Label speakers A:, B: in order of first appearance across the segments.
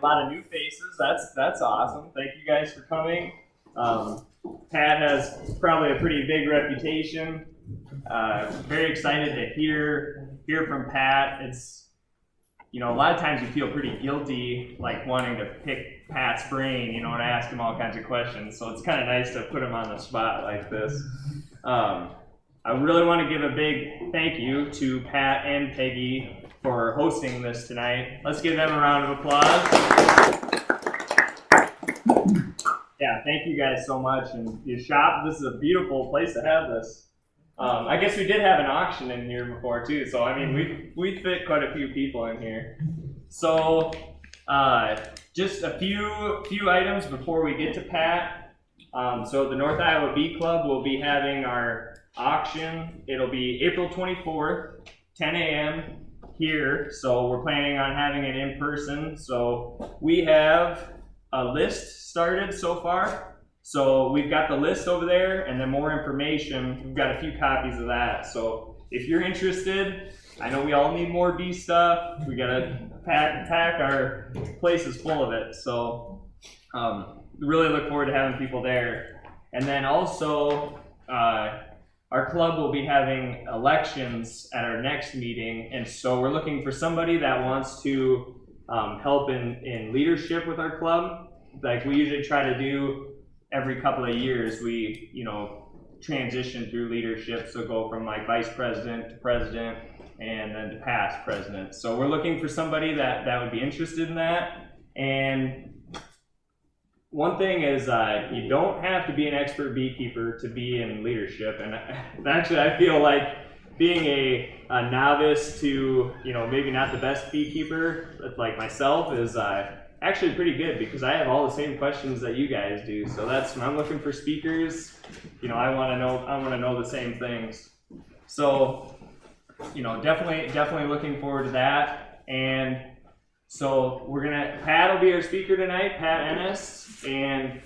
A: lot of new faces. That's awesome. Thank you guys for coming. Pat has probably a pretty big reputation. Very excited to hear from Pat. It's, you know, a lot of times you feel pretty guilty, like wanting to pick Pat's brain, you know, and ask him all kinds of questions. So it's kind of nice to put him on the spot like this. I really want to give a big thank you to Pat and Peggy for hosting this tonight. Let's give them a round of applause. Yeah, thank you guys so much. And your shop, this is a beautiful place to have this. I guess we did have an auction in here before too, so I mean we fit quite a few people in here. So just a few items before we get to Pat. So the North Iowa Bee Club will be having our auction. It'll be April 24th, 10 a.m. here. So we're planning on having it in person. So we have a list started so far. So we've got the list over there, and then more information. We've got a few copies of that. So if you're interested, I know we all need more bee stuff. We gotta pack our place is full of it. So really look forward to having people there. And then also, our club will be having elections at our next meeting, and so we're looking for somebody that wants to help in leadership with our club. Like we usually try to do every couple of years, we, you know, transition through leadership, so go from like vice president to president and then to past president. So we're looking for somebody that would be interested in that. And one thing is you don't have to be an expert beekeeper to be in leadership. And actually I feel like being a novice to, you know, maybe not the best beekeeper like myself is actually pretty good, because I have all the same questions that you guys do. So that's when I'm looking for speakers, you know, I want to know the same things. So, you know, definitely looking forward to that. And so Pat will be our speaker tonight, Pat Eniss, and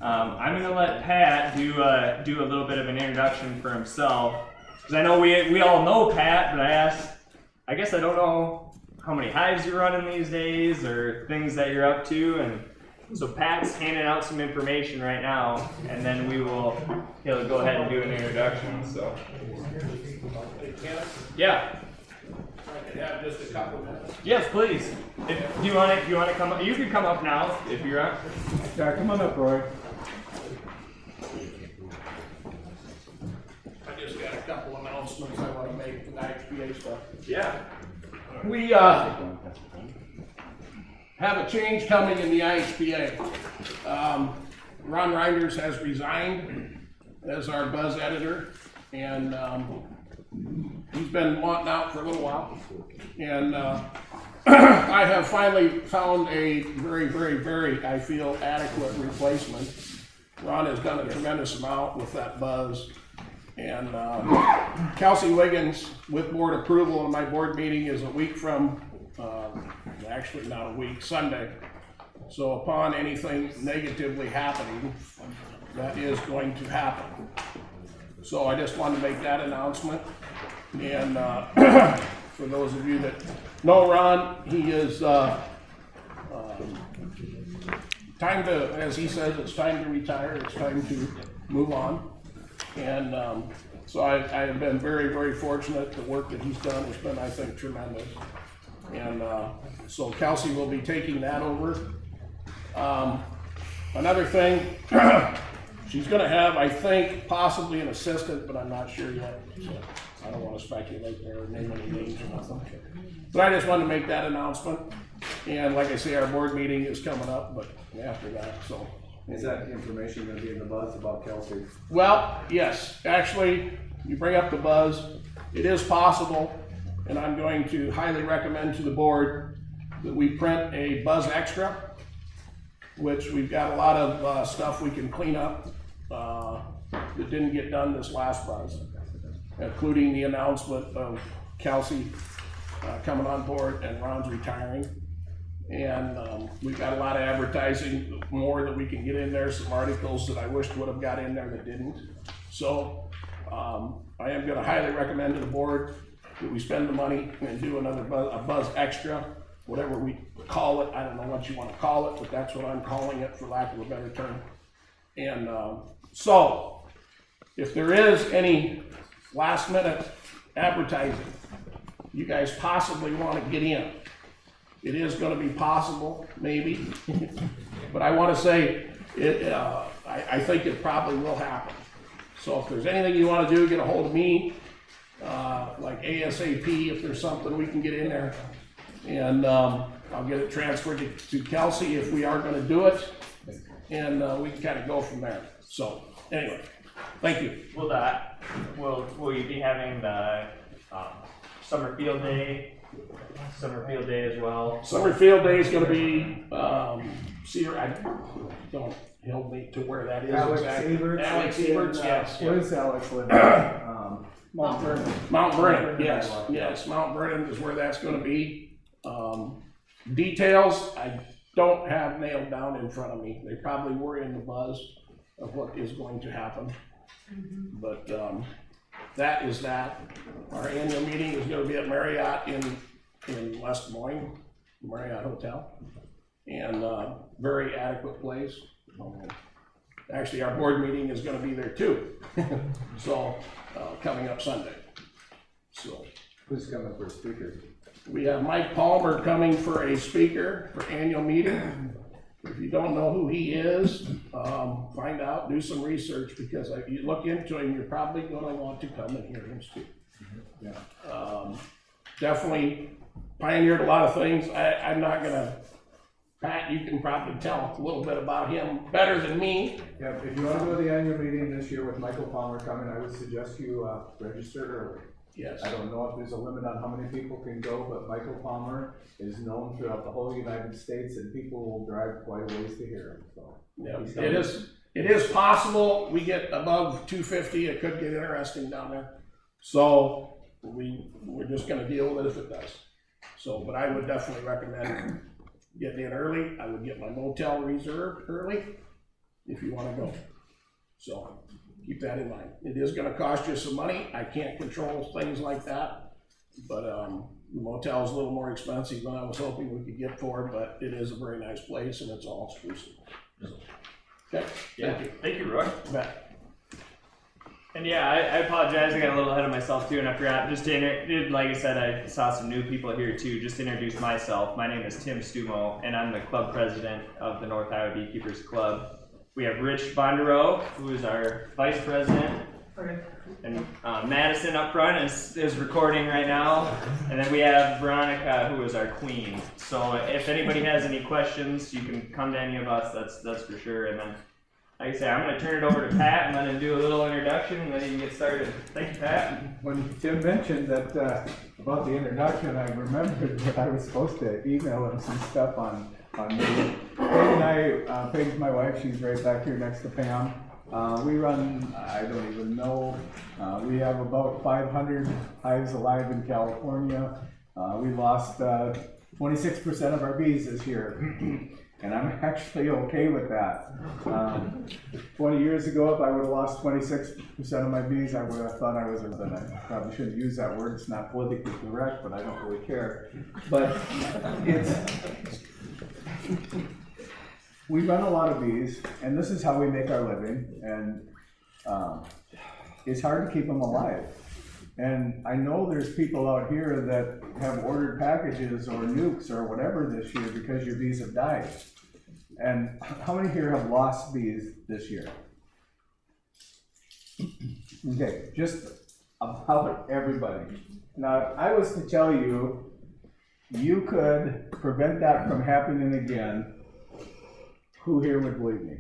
A: I'm gonna let Pat do a little bit of an introduction for himself, because I know we all know Pat, but I guess I don't know how many hives you're running these days or things that you're up to. And so Pat's handing out some information right now, and then he'll go ahead and do an introduction. So yeah.
B: I could have just a couple minutes.
A: Yes, please. Do you want to come up? You can come up now if you're up.
C: Yeah, come on up, Roy.
B: I just got a couple announcements I want to make for the IHBA stuff.
A: Yeah.
B: We have a change coming in the IHBA. Ron Reinders has resigned as our buzz editor, and he's been wanting out for a little while. And I have finally found a very, very, very, I feel, adequate replacement. Ron has done a tremendous amount with that buzz. And Kelsey Wiggins, with board approval, and my board meeting is a week from, actually not a week, Sunday. So upon anything negatively happening, that is going to happen. So I just wanted to make that announcement. And for those of you that know Ron, he is time to, as he says, it's time to retire, it's time to move on. And so I have been very, very fortunate. The work that he's done has been, I think, tremendous. And so Kelsey will be taking that over. Another thing, she's going to have, I think, possibly an assistant, but I'm not sure yet. So I don't want to speculate there or name any names or nothing. But I just wanted to make that announcement. And like I say, our board meeting is coming up, but after that, so.
C: Is that information going to be in the buzz about Kelsey?
B: Well, yes. Actually, you bring up the buzz. It is possible, and I'm going to highly recommend to the board that we print a buzz extra, which we've got a lot of stuff we can clean up that didn't get done this last buzz, including the announcement of Kelsey coming on board and Ron's retiring. And we've got a lot of advertising more that we can get in there, some articles that I wished would have got in there that didn't. So I am going to highly recommend to the board that we spend the money and do another buzz extra. whatever we call it. I don't know what you want to call it, but that's what I'm calling it for lack of a better term. And so, if there is any last minute advertising you guys possibly want to get in, it is going to be possible, maybe. But I want to say, I think it probably will happen. So if there's anything you want to do, get a hold of me, like ASAP, if there's something we can get in there. And I'll get it transferred to Kelsey if we are going to do it. And we can kind of go from there. So anyway, thank you.
A: Will you be having the summer field day as well?
B: Summer field day is going to be, I don't hold me to where that is
C: Alex
B: exactly.
C: Everts.
B: Alex Everts, yes.
C: Where does Alex live? Mount Vernon.
B: Mount Vernon, yes, Mount Vernon is where that's going to be. Details, I don't have nailed down in front of me. They probably were in the buzz of what is going to happen. But that is that. Our annual meeting is going to be at Marriott in West Des Moines, Marriott Hotel, and very adequate place. Actually, our board meeting is going to be there too. So coming up Sunday. So
C: Who's coming for a speaker?
B: we have Mike Palmer coming for a speaker for annual meeting. If you don't know who he is, find out, do some research, because if you look into him, you're probably going to want to come and hear him speak.
C: Yeah.
B: Definitely pioneered a lot of things. I'm not going to, Pat, you can probably tell a little bit about him better than me.
C: Yeah, if you want to go to the annual meeting this year with Michael Palmer coming, I would suggest you register early.
B: Yes.
C: I don't know if there's a limit on how many people can go, but Michael Palmer is known throughout the whole United States, and people will drive quite a ways to hear him. So
B: Yeah, it is possible we get above 250. It could get interesting down there. So we're just going to deal with it if it does. So, but I would definitely recommend getting in early. I would get my motel reserved early if you want to go. So keep that in mind. It is going to cost you some money. I can't control things like that, but the motel is a little more expensive than I was hoping we could get for, but it is a very nice place and it's all exclusive. So, okay,
A: Yeah. Thank you, Roy.
B: you bet.
A: And yeah, I apologize. I got a little ahead of myself too, and I forgot just to like I said, I saw some new people here too. Just to introduce myself, my name is Tim Stumo, and I'm the club president of the North Iowa Beekeepers Club. We have Rich Bonderow, who is our vice president, and Madison up front is recording right now, and then we have Veronica, who is our queen. So if anybody has any questions, you can come to any of us. That's for sure. And then, like I say, I'm going to turn it over to Pat and let him do a little introduction, and then you can get started. Thank you, Pat.
C: when Tim mentioned that about the introduction, I remembered that I was supposed to email him some stuff on me. Paige, my wife, she's right back here next to Pam. We run, I don't even know, we have about 500 hives alive in California. We lost 26% of our bees this year. And I'm actually okay with that. 20 years ago, if I would have lost 26% of my bees, I would have thought I was I probably shouldn't use that word. It's not politically correct, but I don't really care. But we run a lot of bees, and this is how we make our living. And it's hard to keep them alive. And I know there's people out here that have ordered packages or nukes or whatever this year because your bees have died. And how many here have lost bees this year? Okay, just about everybody. Now, if I was to tell you, you could prevent that from happening again, who here would believe me?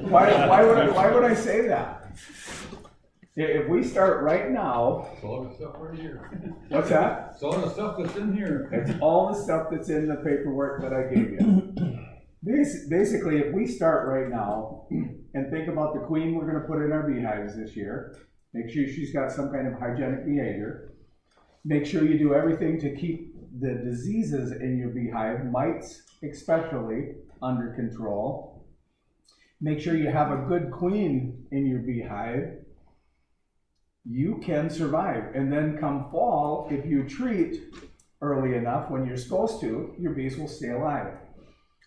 C: Why would I say that? If we start right now,
D: It's all the stuff right here.
C: what's that?
D: It's all the stuff that's in here.
C: It's all the stuff that's in the paperwork that I gave you. Basically, if we start right now and think about the queen we're going to put in our beehives this year, make sure she's got some kind of hygienic behavior. Make sure you do everything to keep the diseases in your beehive, mites especially, under control. make sure you have a good queen in your beehive, you can survive. And then come fall, if you treat early enough when you're supposed to, your bees will stay alive.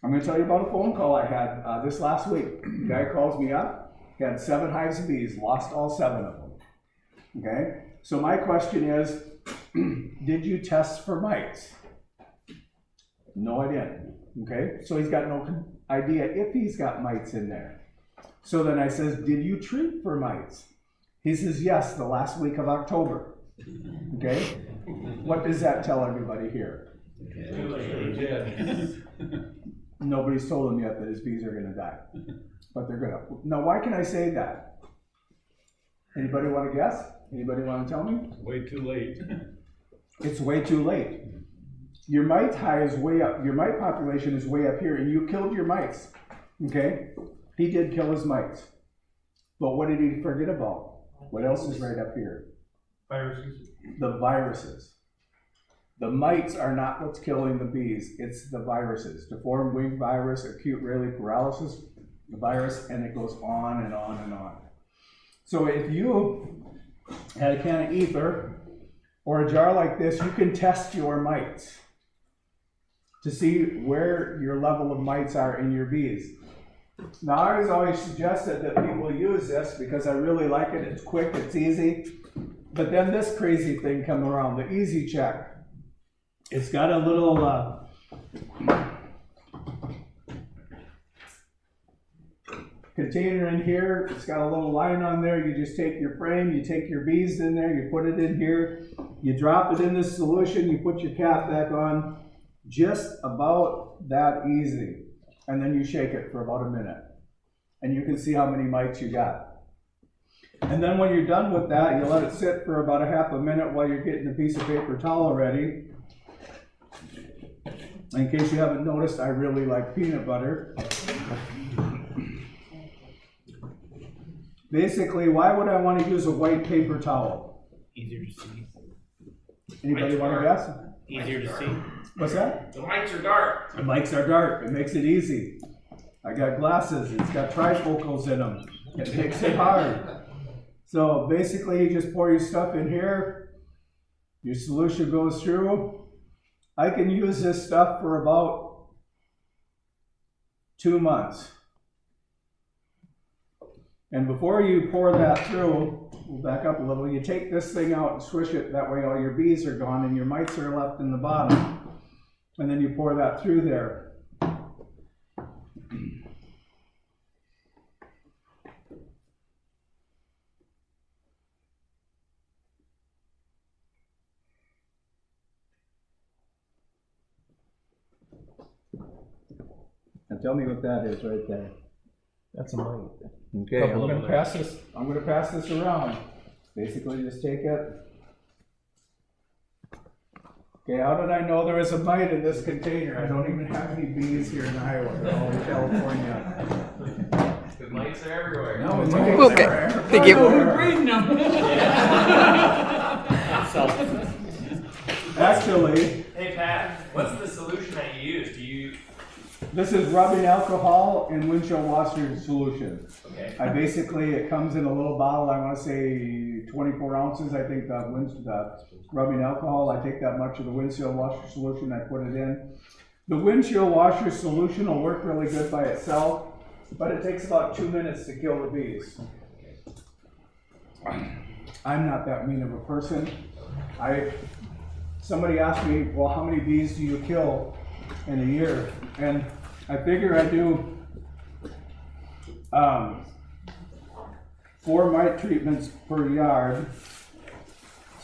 C: I'm going to tell you about a phone call I had this last week. The guy calls me up, he had 7 hives of bees, lost all 7 of them. Okay, so my question is, did you test for mites? No, I didn't. Okay, so he's got no idea if he's got mites in there. So then I says, did you treat for mites? He says, yes, the last week of October. Okay, what does that tell everybody here? Nobody's told him yet that his bees are going to die, but they're going to. Now, why can I say that? Anybody want to guess? Anybody want to tell me?
D: Way too late.
C: It's way too late. Your mite high is way up. Your mite population is way up here, and you killed your mites. Okay? He did kill his mites. But what did he forget about? What else is right up here?
D: Viruses.
C: The viruses. The mites are not what's killing the bees. It's the viruses. Deformed wing virus, acute rarely paralysis virus, and it goes on and on and on. So if you had a can of ether or a jar like this, you can test your mites to see where your level of mites are in your bees. Now, I was always suggested that people use this because I really like it. It's quick, it's easy. But then this crazy thing come around, the Easy Check. It's got a little container in here. It's got a little line on there. You just take your frame, you take your bees in there, you put it in here, you drop it in this solution, you put your cap back on. Just about that easy. And then you shake it for about a minute. And you can see how many mites you got. And then when you're done with that, you let it sit for about a half a minute while you're getting a piece of paper towel ready. In case you haven't noticed, I really like peanut butter. Basically, why would I want to use a white paper towel?
E: Easier to see.
C: Anybody want to guess?
E: Easier to see.
C: What's that?
B: The mites are dark.
C: The mites are dark. It makes it easy. I got glasses. It's got trifocals in them. It makes it hard. So basically, you just pour your stuff in here. Your solution goes through. I can use this stuff for about 2 months. And before you pour that through, we'll back up a little, you take this thing out and swish it, that way all your bees are gone and your mites are left in the bottom. And then you pour that through there. Now tell me what that is right there.
E: That's a mite.
C: Okay, I'm gonna pass this around. Basically just take it. Okay, how did I know there was a mite in this container? I don't even have any bees here in Iowa, they're all in California.
A: The mites are everywhere.
C: No, it's
F: Okay, thank you.
D: We're breeding them.
C: Actually,
A: Hey Pat, what's the solution that you use?
C: this is rubbing alcohol in windshield washer solution.
A: Okay.
C: It comes in a little bottle, I want to say 24 ounces, I think the rubbing alcohol, I take that much of the windshield washer solution, I put it in. The windshield washer solution will work really good by itself, but it takes about 2 minutes to kill the bees. I'm not that mean of a person. Somebody asked me, well, how many bees do you kill in a year? And I figure I do 4 mite treatments per yard.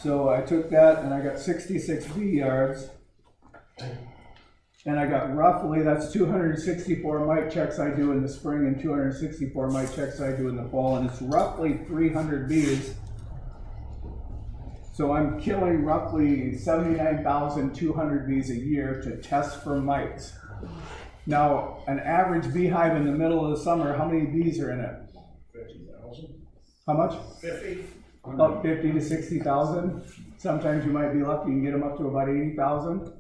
C: So I took that and I got 66 bee yards. And I got roughly, that's 264 mite checks I do in the spring and 264 mite checks I do in the fall. And it's roughly 300 bees. So I'm killing roughly 79,200 bees a year to test for mites. Now, an average beehive in the middle of the summer, how many bees are in it?
B: 50,000.
C: How much?
B: 50.
C: About 50 to 60,000. Sometimes you might be lucky and get them up to about 80,000.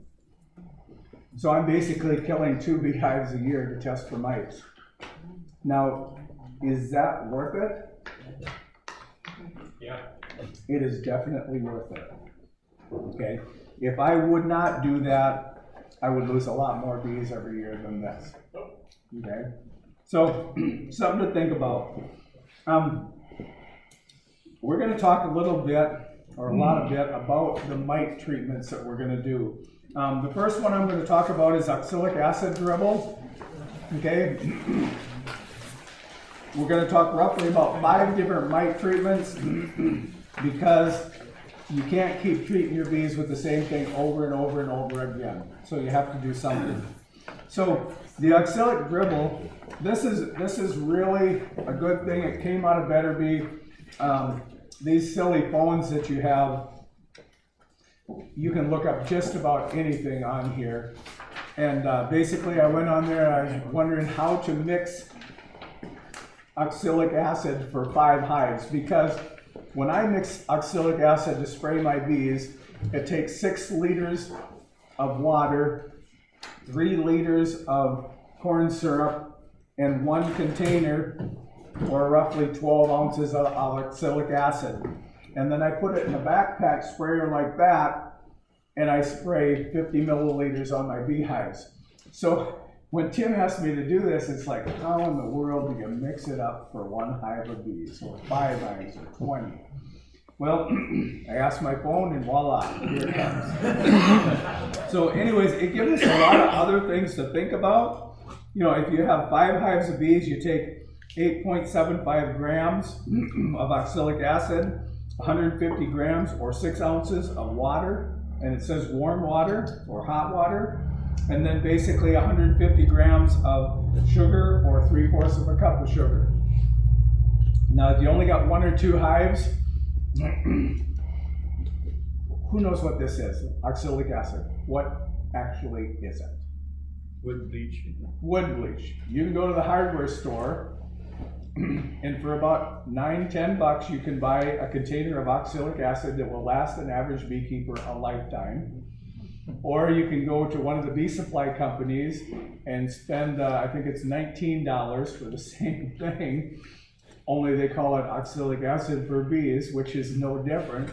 C: So I'm basically killing 2 beehives a year to test for mites. Now, is that worth it?
A: Yeah.
C: It is definitely worth it. Okay? If I would not do that, I would lose a lot more bees every year than this. Okay? So, something to think about. We're going to talk a little bit, or a lot of bit, about the mite treatments that we're going to do. The first one I'm going to talk about is oxalic acid dribble. Okay? We're going to talk roughly about 5 different mite treatments because you can't keep treating your bees with the same thing over and over and over again. So you have to do something. So the oxalic dribble, this is really a good thing. It came out of Better Bee. These silly phones that you have, you can look up just about anything on here. And basically I went on there and I was wondering how to mix oxalic acid for 5 hives, because when I mix oxalic acid to spray my bees, it takes 6 liters of water, 3 liters of corn syrup, and 1 container, or roughly 12 ounces of oxalic acid. And then I put it in a backpack sprayer like that, and I spray 50 milliliters on my beehives. So when Tim asked me to do this, it's like, how in the world do you mix it up for 1 hive of bees, or 5 hives, or 20? Well, I asked my phone, and voila, here it comes. So anyways, it gives us a lot of other things to think about. You know, if you have 5 hives of bees, you take 8.75 grams of oxalic acid, 150 grams or 6 ounces of water, and it says warm water or hot water, and then basically 150 grams of sugar or 3/4 of a cup of sugar. Now, if you only got 1 or 2 hives, who knows what this is? Oxalic acid. What actually is it?
D: Wood bleach.
C: Wood bleach. You can go to the hardware store, and for about $9-10 you can buy a container of oxalic acid that will last an average beekeeper a lifetime. Or you can go to one of the bee supply companies and spend, I think it's $19 for the same thing, only they call it oxalic acid for bees, which is no different.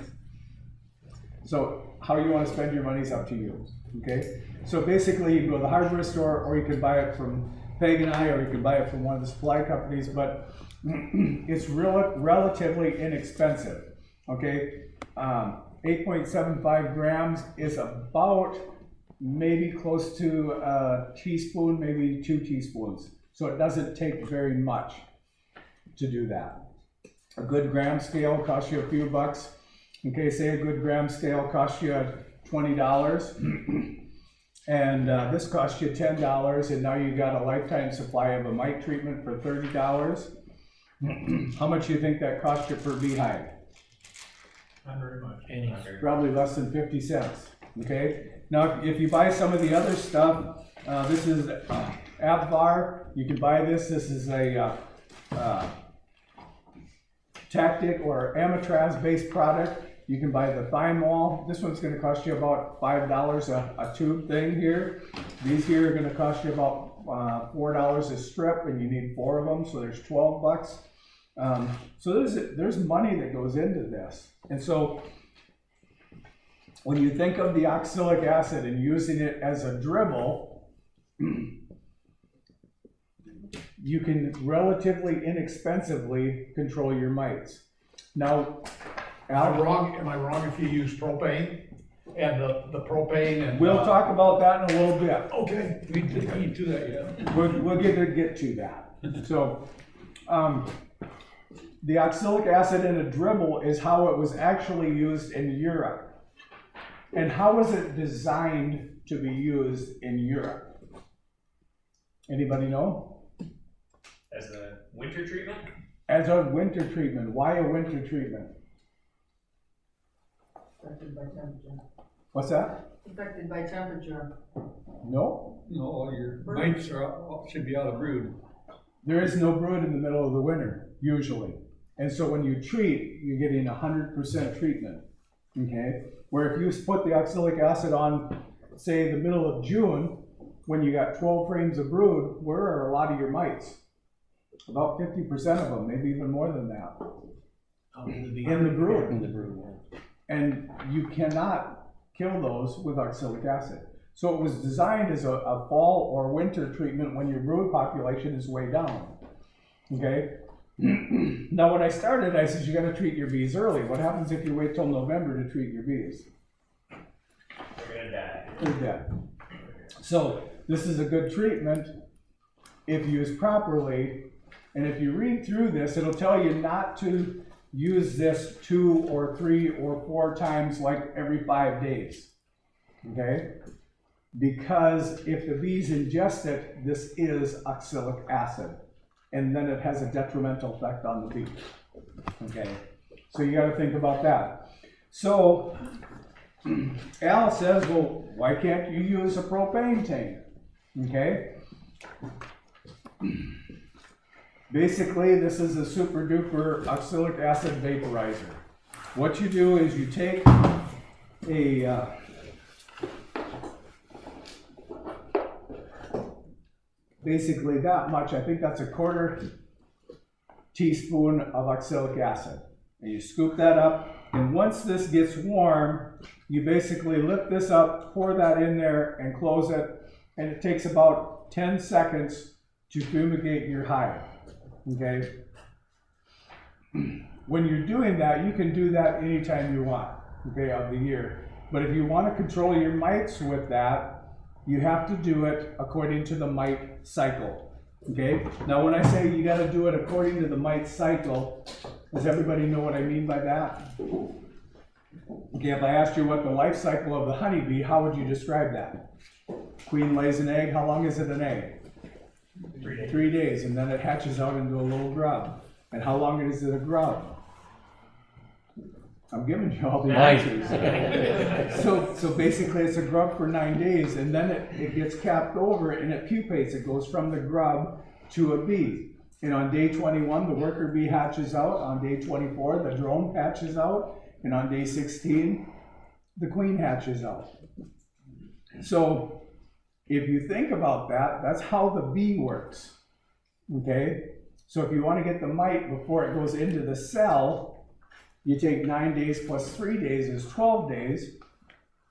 C: So how you want to spend your money is up to you, okay? So basically you can go to the hardware store, or you can buy it from Peg and I, or you can buy it from one of the supply companies, but it's relatively inexpensive, okay? 8.75 grams is about maybe close to a teaspoon, maybe 2 teaspoons. So it doesn't take very much to do that. A good gram scale costs you a few bucks. Okay, say a good gram scale costs you $20. And this costs you $10, and now you got a lifetime supply of a mite treatment for $30. How much do you think that costs you per beehive?
D: Not very much.
C: Probably less than 50 cents, okay? Now, if you buy some of the other stuff, this is Apivar. You can buy this. This is a Tactic or Amitraz based product. You can buy the Thymol. This one's going to cost you about $5 a tube thing here. These here are going to cost you about $4 a strip, and you need 4 of them, so there's 12 bucks. So there's money that goes into this. And so when you think of the oxalic acid and using it as a dribble, you can relatively inexpensively control your mites. Now,
F: Am I wrong if you use propane and the propane and?
C: We'll talk about that in a little bit.
F: Okay, we didn't do that yet.
C: We'll get to that. So, the oxalic acid in a dribble is how it was actually used in Europe. And how was it designed to be used in Europe? Anybody know?
A: As a winter treatment?
C: As a winter treatment. Why a winter treatment?
G: Affected by temperature.
C: What's that?
G: Affected by temperature.
C: No.
F: No, all your mites should be out of brood.
C: There is no brood in the middle of the winter, usually. And so when you treat, you're getting 100% treatment, okay? Where if you put the oxalic acid on, say, the middle of June, when you got 12 frames of brood, where are a lot of your mites? About 50% of them, maybe even more than that,
E: In
C: in the brood.
E: In the brood, yeah.
C: And you cannot kill those with oxalic acid. So it was designed as a fall or winter treatment when your brood population is way down. Okay? Now when I started, I said you gotta treat your bees early. What happens if you wait till November to treat your bees?
A: They're gonna die.
C: They're dead. So this is a good treatment if used properly. And if you read through this, it'll tell you not to use this 2 or 3 or 4 times like every 5 days. Okay? Because if the bees ingest it, this is oxalic acid. And then it has a detrimental effect on the bee. Okay? So you gotta think about that. So Al says, well, why can't you use a propane tank? Okay? Basically, this is a super duper oxalic acid vaporizer. What you do is you take a basically that much, I think that's a 1/4 teaspoon of oxalic acid. And you scoop that up, and once this gets warm, you basically lift this up, pour that in there, and close it, and it takes about 10 seconds to fumigate your hive. Okay? When you're doing that, you can do that anytime you want, okay, of the year. But if you want to control your mites with that, you have to do it according to the mite cycle. Okay? Now when I say you got to do it according to the mite cycle, does everybody know what I mean by that? Okay, if I asked you what the life cycle of the honeybee, how would you describe that? Queen lays an egg, how long is it an egg?
A: 3 days.
C: 3 days, and then it hatches out into a little grub. And how long is it a grub? I'm giving you all the
E: Nice.
C: answers. So basically it's a grub for 9 days, and then it gets capped over and it pupates. It goes from the grub to a bee. And on day 21, the worker bee hatches out. On day 24, the drone hatches out. And on day 16, the queen hatches out. So if you think about that, that's how the bee works. Okay? So if you want to get the mite before it goes into the cell, you take 9 days plus 3 days is 12 days.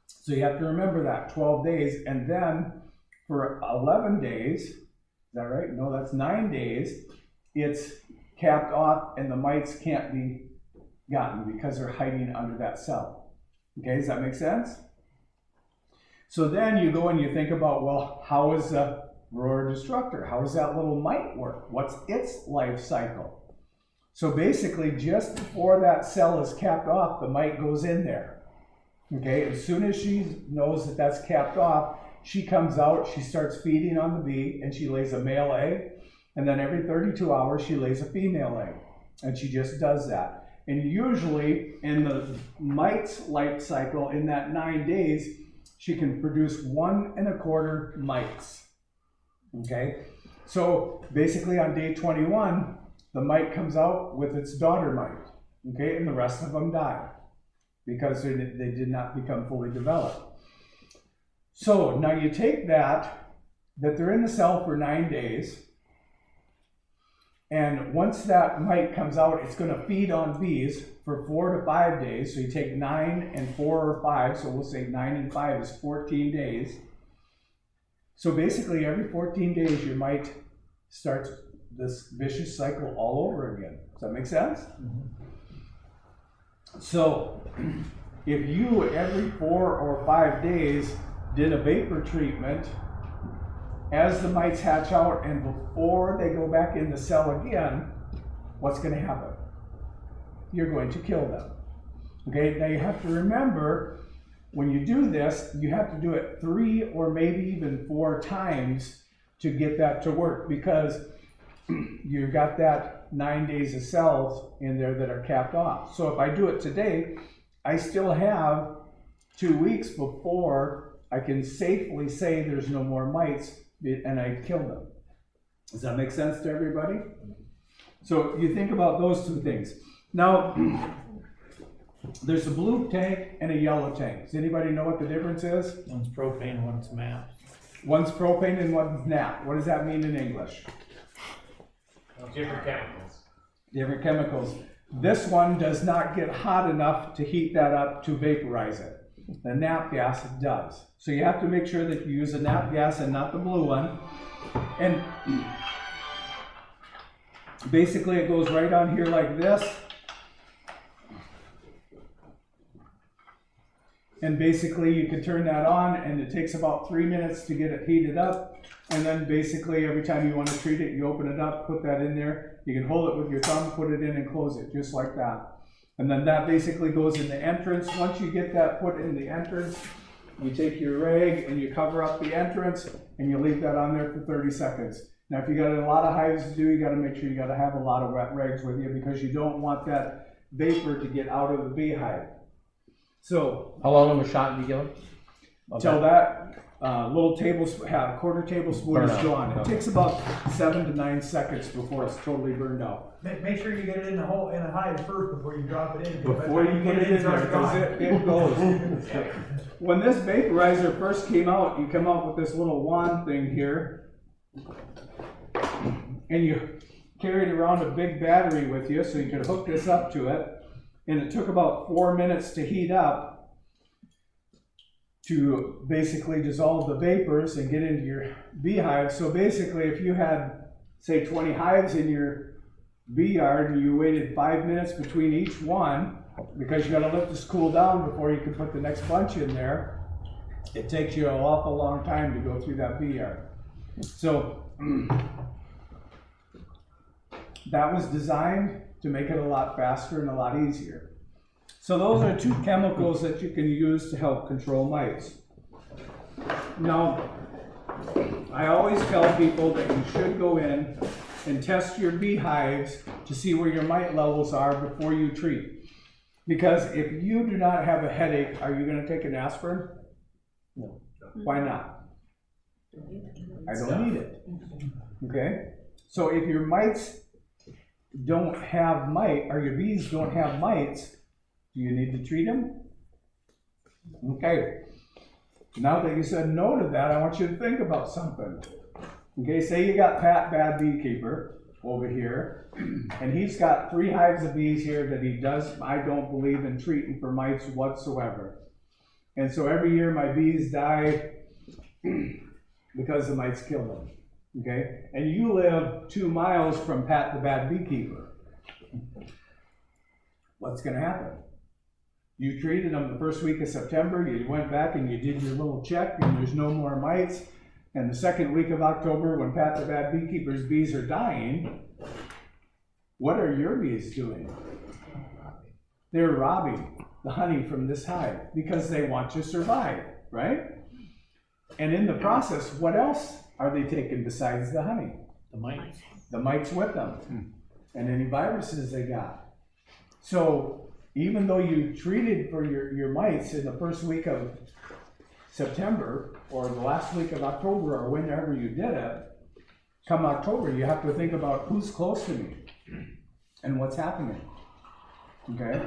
C: So you have to remember that, 12 days. And then for 11 days, is that right? No, that's 9 days. It's capped off and the mites can't be gotten because they're hiding under that cell. Okay, does that make sense? So then you go and you think about, well, how is a Varroa destructor? How does that little mite work? What's its life cycle? So basically, just before that cell is capped off, the mite goes in there. Okay, as soon as she knows that that's capped off, she comes out, she starts feeding on the bee, and she lays a male egg. And then every 32 hours, she lays a female egg. And she just does that. And usually, in the mite's life cycle, in that 9 days, she can produce 1 1/4 mites. Okay? So basically, on day 21, the mite comes out with its daughter mite. Okay? And the rest of them die because they did not become fully developed. So now you take that they're in the cell for 9 days. And once that mite comes out, it's going to feed on bees for 4 to 5 days. So you take 9 and 4 or 5. So we'll say 9 and 5 is 14 days. So basically every 14 days your mite starts this vicious cycle all over again. Does that make sense? Mm-hmm. So if you every 4 or 5 days did a vapor treatment, as the mites hatch out and before they go back in the cell again, what's going to happen? You're going to kill them. Okay, now you have to remember, when you do this, you have to do it 3 or maybe even 4 times to get that to work, because you've got that 9 days of cells in there that are capped off. So if I do it today, I still have 2 weeks before I can safely say there's no more mites and I kill them. Does that make sense to everybody? So you think about those 2 things. Now, there's a blue tank and a yellow tank. Does anybody know what the difference is?
E: One's propane, one's MAP.
C: One's propane and one's nap. What does that mean in English?
A: Different chemicals.
C: Different chemicals. This one does not get hot enough to heat that up to vaporize it. The nap gas does. So you have to make sure that you use the nap gas and not the blue one. And basically it goes right on here like this. And basically you can turn that on and it takes about 3 minutes to get it heated up. And then basically every time you want to treat it, you open it up, put that in there. You can hold it with your thumb, put it in and close it just like that. And then that basically goes in the entrance. Once you get that put in the entrance, you take your rag and you cover up the entrance and you leave that on there for 30 seconds. Now if you got a lot of hives to do, you got to make sure you got to have a lot of wet rags with you because you don't want that vapor to get out of the beehive. So
H: How long of a shot do you give them?
C: till that little tablespoon, quarter tablespoon
H: Burn
C: is
H: out.
C: gone. It
H: Okay.
C: takes about 7 to 9 seconds before it's totally burned out.
E: Make sure you get it in the hole, in the hive first before you drop it in.
C: Before you get it in there, because it goes. When this vaporizer first came out, you come out with this little wand thing here. And you carried around a big battery with you so you could hook this up to it. And it took about 4 minutes to heat up to basically dissolve the vapors and get into your beehive. So basically if you had, say, 20 hives in your bee yard and you waited 5 minutes between each one, because you gotta let this cool down before you can put the next bunch in there, it takes you an awful long time to go through that bee yard. So that was designed to make it a lot faster and a lot easier. So those are 2 chemicals that you can use to help control mites. Now, I always tell people that you should go in and test your beehives to see where your mite levels are before you treat. Because if you do not have a headache, are you going to take an aspirin? No. Why not? I don't need it. Okay? So if your mites don't have mite, or your bees don't have mites, do you need to treat them? Okay. Now that you said no to that, I want you to think about something. Okay, say you got Pat Bad Beekeeper over here, and he's got 3 hives of bees here that he does, I don't believe in treating for mites whatsoever. And so every year my bees die because the mites kill them. Okay, and you live 2 miles from Pat the Bad Beekeeper. What's going to happen? You treated them the first week of September, you went back and you did your little check and there's no more mites. And the second week of October, when Pat the Bad Beekeeper's bees are dying, what are your bees doing? They're robbing the honey from this hive because they want to survive, right? And in the process, what else are they taking besides the honey?
E: The mites.
C: The mites with them, and any viruses they got. So even though you treated for your mites in the first week of September or the last week of October or whenever you did it, come October, you have to think about who's close to me and what's happening. Okay?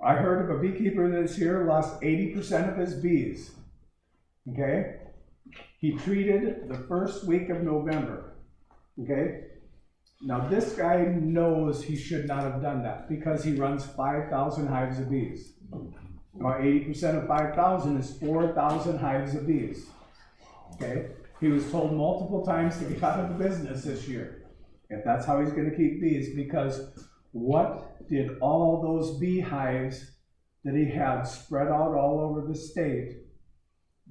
C: I heard of a beekeeper this year lost 80% of his bees. Okay? He treated the first week of November. Okay? Now this guy knows he should not have done that because he runs 5,000 hives of bees. Now 80% of 5,000 is 4,000 hives of bees. Okay? He was told multiple times to get out of the business this year. If that's how he's going to keep bees, because what did all those beehives that he had spread out all over the state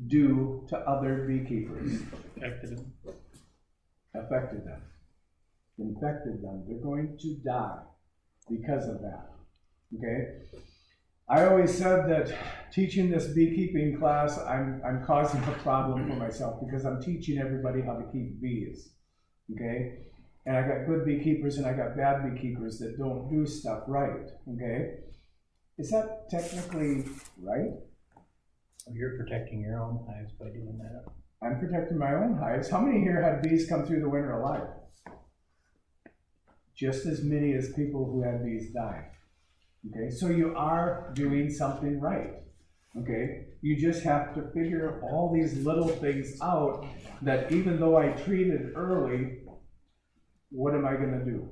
C: do to other beekeepers? Affected them. Infected them. They're going to die because of that. Okay? I always said that teaching this beekeeping class, I'm causing a problem for myself because I'm teaching everybody how to keep bees. Okay? And I got good beekeepers and I got bad beekeepers that don't do stuff right. Okay? Is that technically right?
E: You're protecting your own hives by doing that.
C: I'm protecting my own hives. How many here had bees come through the winter alive? Just as many as people who had bees die. Okay, so you are doing something right. Okay, you just have to figure all these little things out that even though I treated early, what am I gonna do?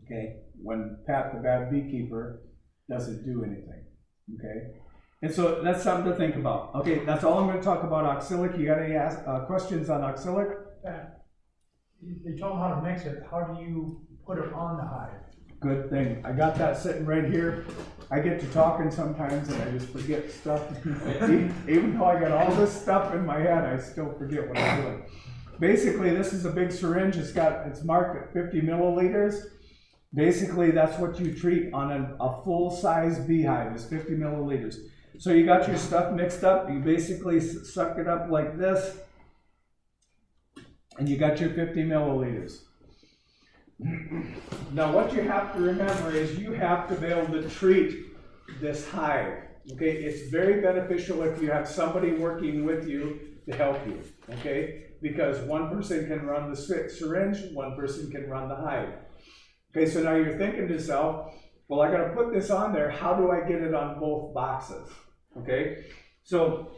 C: Okay, when Pat the bad beekeeper doesn't do anything, okay? And so that's something to think about. Okay, that's all I'm gonna talk about Oxalic. You got any questions on Oxalic?
F: They told them how to mix it, how do you put it on the hive?
C: Good thing. I got that sitting right here. I get to talking sometimes and I just forget stuff. Even though I got all this stuff in my head, I still forget what I'm doing. Basically, this is a big syringe. It's marked at 50 milliliters. Basically, that's what you treat on a full-size beehive is 50 milliliters. So you got your stuff mixed up. You basically suck it up like this, and you got your 50 milliliters. Now, what you have to remember is you have to be able to treat this hive. Okay, it's very beneficial if you have somebody working with you to help you. Okay, because one person can run the syringe, one person can run the hive. Okay, so now you're thinking to yourself, well, I got to put this on there. How do I get it on both boxes? Okay, so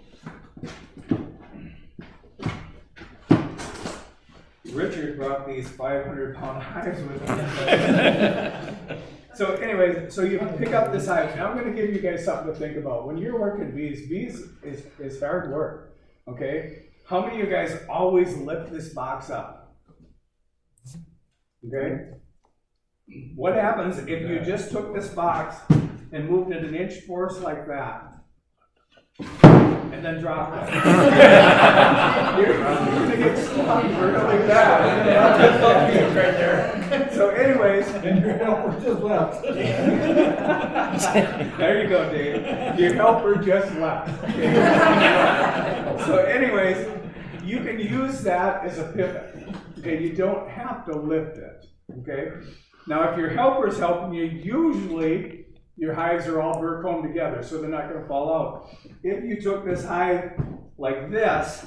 C: Richard brought these 500-pound hives with him. So anyway, so you pick up this hive. Now I'm going to give you guys something to think about. When you're working bees is hard work. Okay, how many of you guys always lift this box up? Okay. What happens if you just took this box and moved it an inch force like that, and then dropped it? You're gonna get stung really bad. Right there. So, anyways,
F: And your helper just left.
C: there you go, Dave. Your helper just left. So, anyways, you can use that as a pivot. Okay, you don't have to lift it. Okay. Now, if your helper's helping you, usually your hives are all burr-combed together, so they're not going to fall out. If you took this hive like this,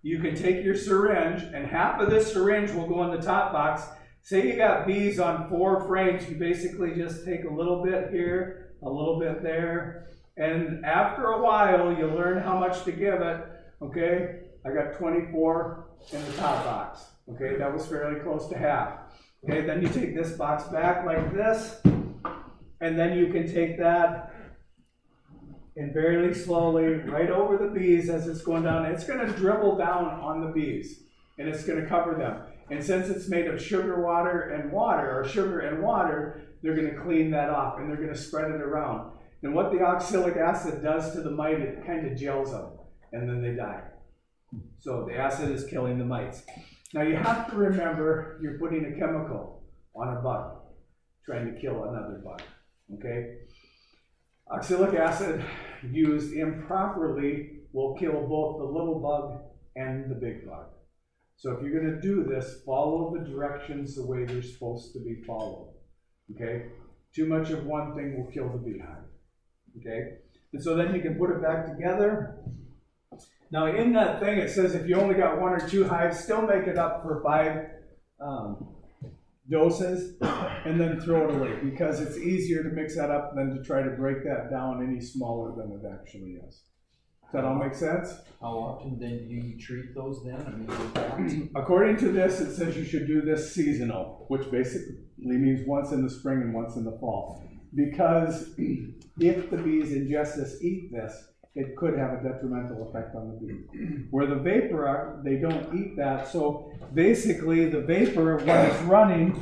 C: you can take your syringe, and half of this syringe will go in the top box. Say you got bees on 4 frames, you basically just take a little bit here, a little bit there, and after a while, you learn how much to give it. Okay, I got 24 in the top box. Okay, that was fairly close to half. Okay, then you take this box back like this, and then you can take that and very slowly right over the bees as it's going down. It's going to dribble down on the bees, and it's going to cover them. And since it's made of sugar and water, they're going to clean that off, and they're going to spread it around. And what the oxalic acid does to the mite, it kind of gels them, and then they die. So the acid is killing the mites. Now you have to remember you're putting a chemical on a bug, trying to kill another bug, okay? Oxalic acid used improperly will kill both the little bug and the big bug. So if you're gonna do this, follow the directions the way they're supposed to be followed, okay? Too much of one thing will kill the beehive, okay? And so then you can put it back together. Now in that thing it says if you only got 1 or 2 hives, still make it up for 5 doses and then throw it away, because it's easier to mix that up than to try to break that down any smaller than it actually is. Does that all make sense?
E: How often then do you treat those then? I mean, with that?
C: According to this, it says you should do this seasonal, which basically means once in the spring and once in the fall. Because if the bees ingest this, eat this, it could have a detrimental effect on the bee. Where the vapor, they don't eat that. So basically the vapor, when it's running,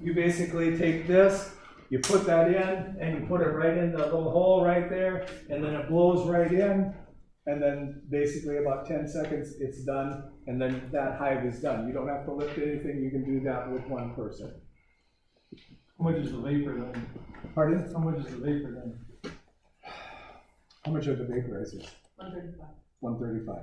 C: you basically take this, you put that in, and you put it right in the little hole right there, and then it blows right in, and then basically about 10 seconds it's done, and then that hive is done. You don't have to lift anything, you can do that with 1 person.
D: How much is the vapor then?
C: Pardon?
D: How much is the vapor then?
C: How much of the vaporizers?
G: 135.
C: 135.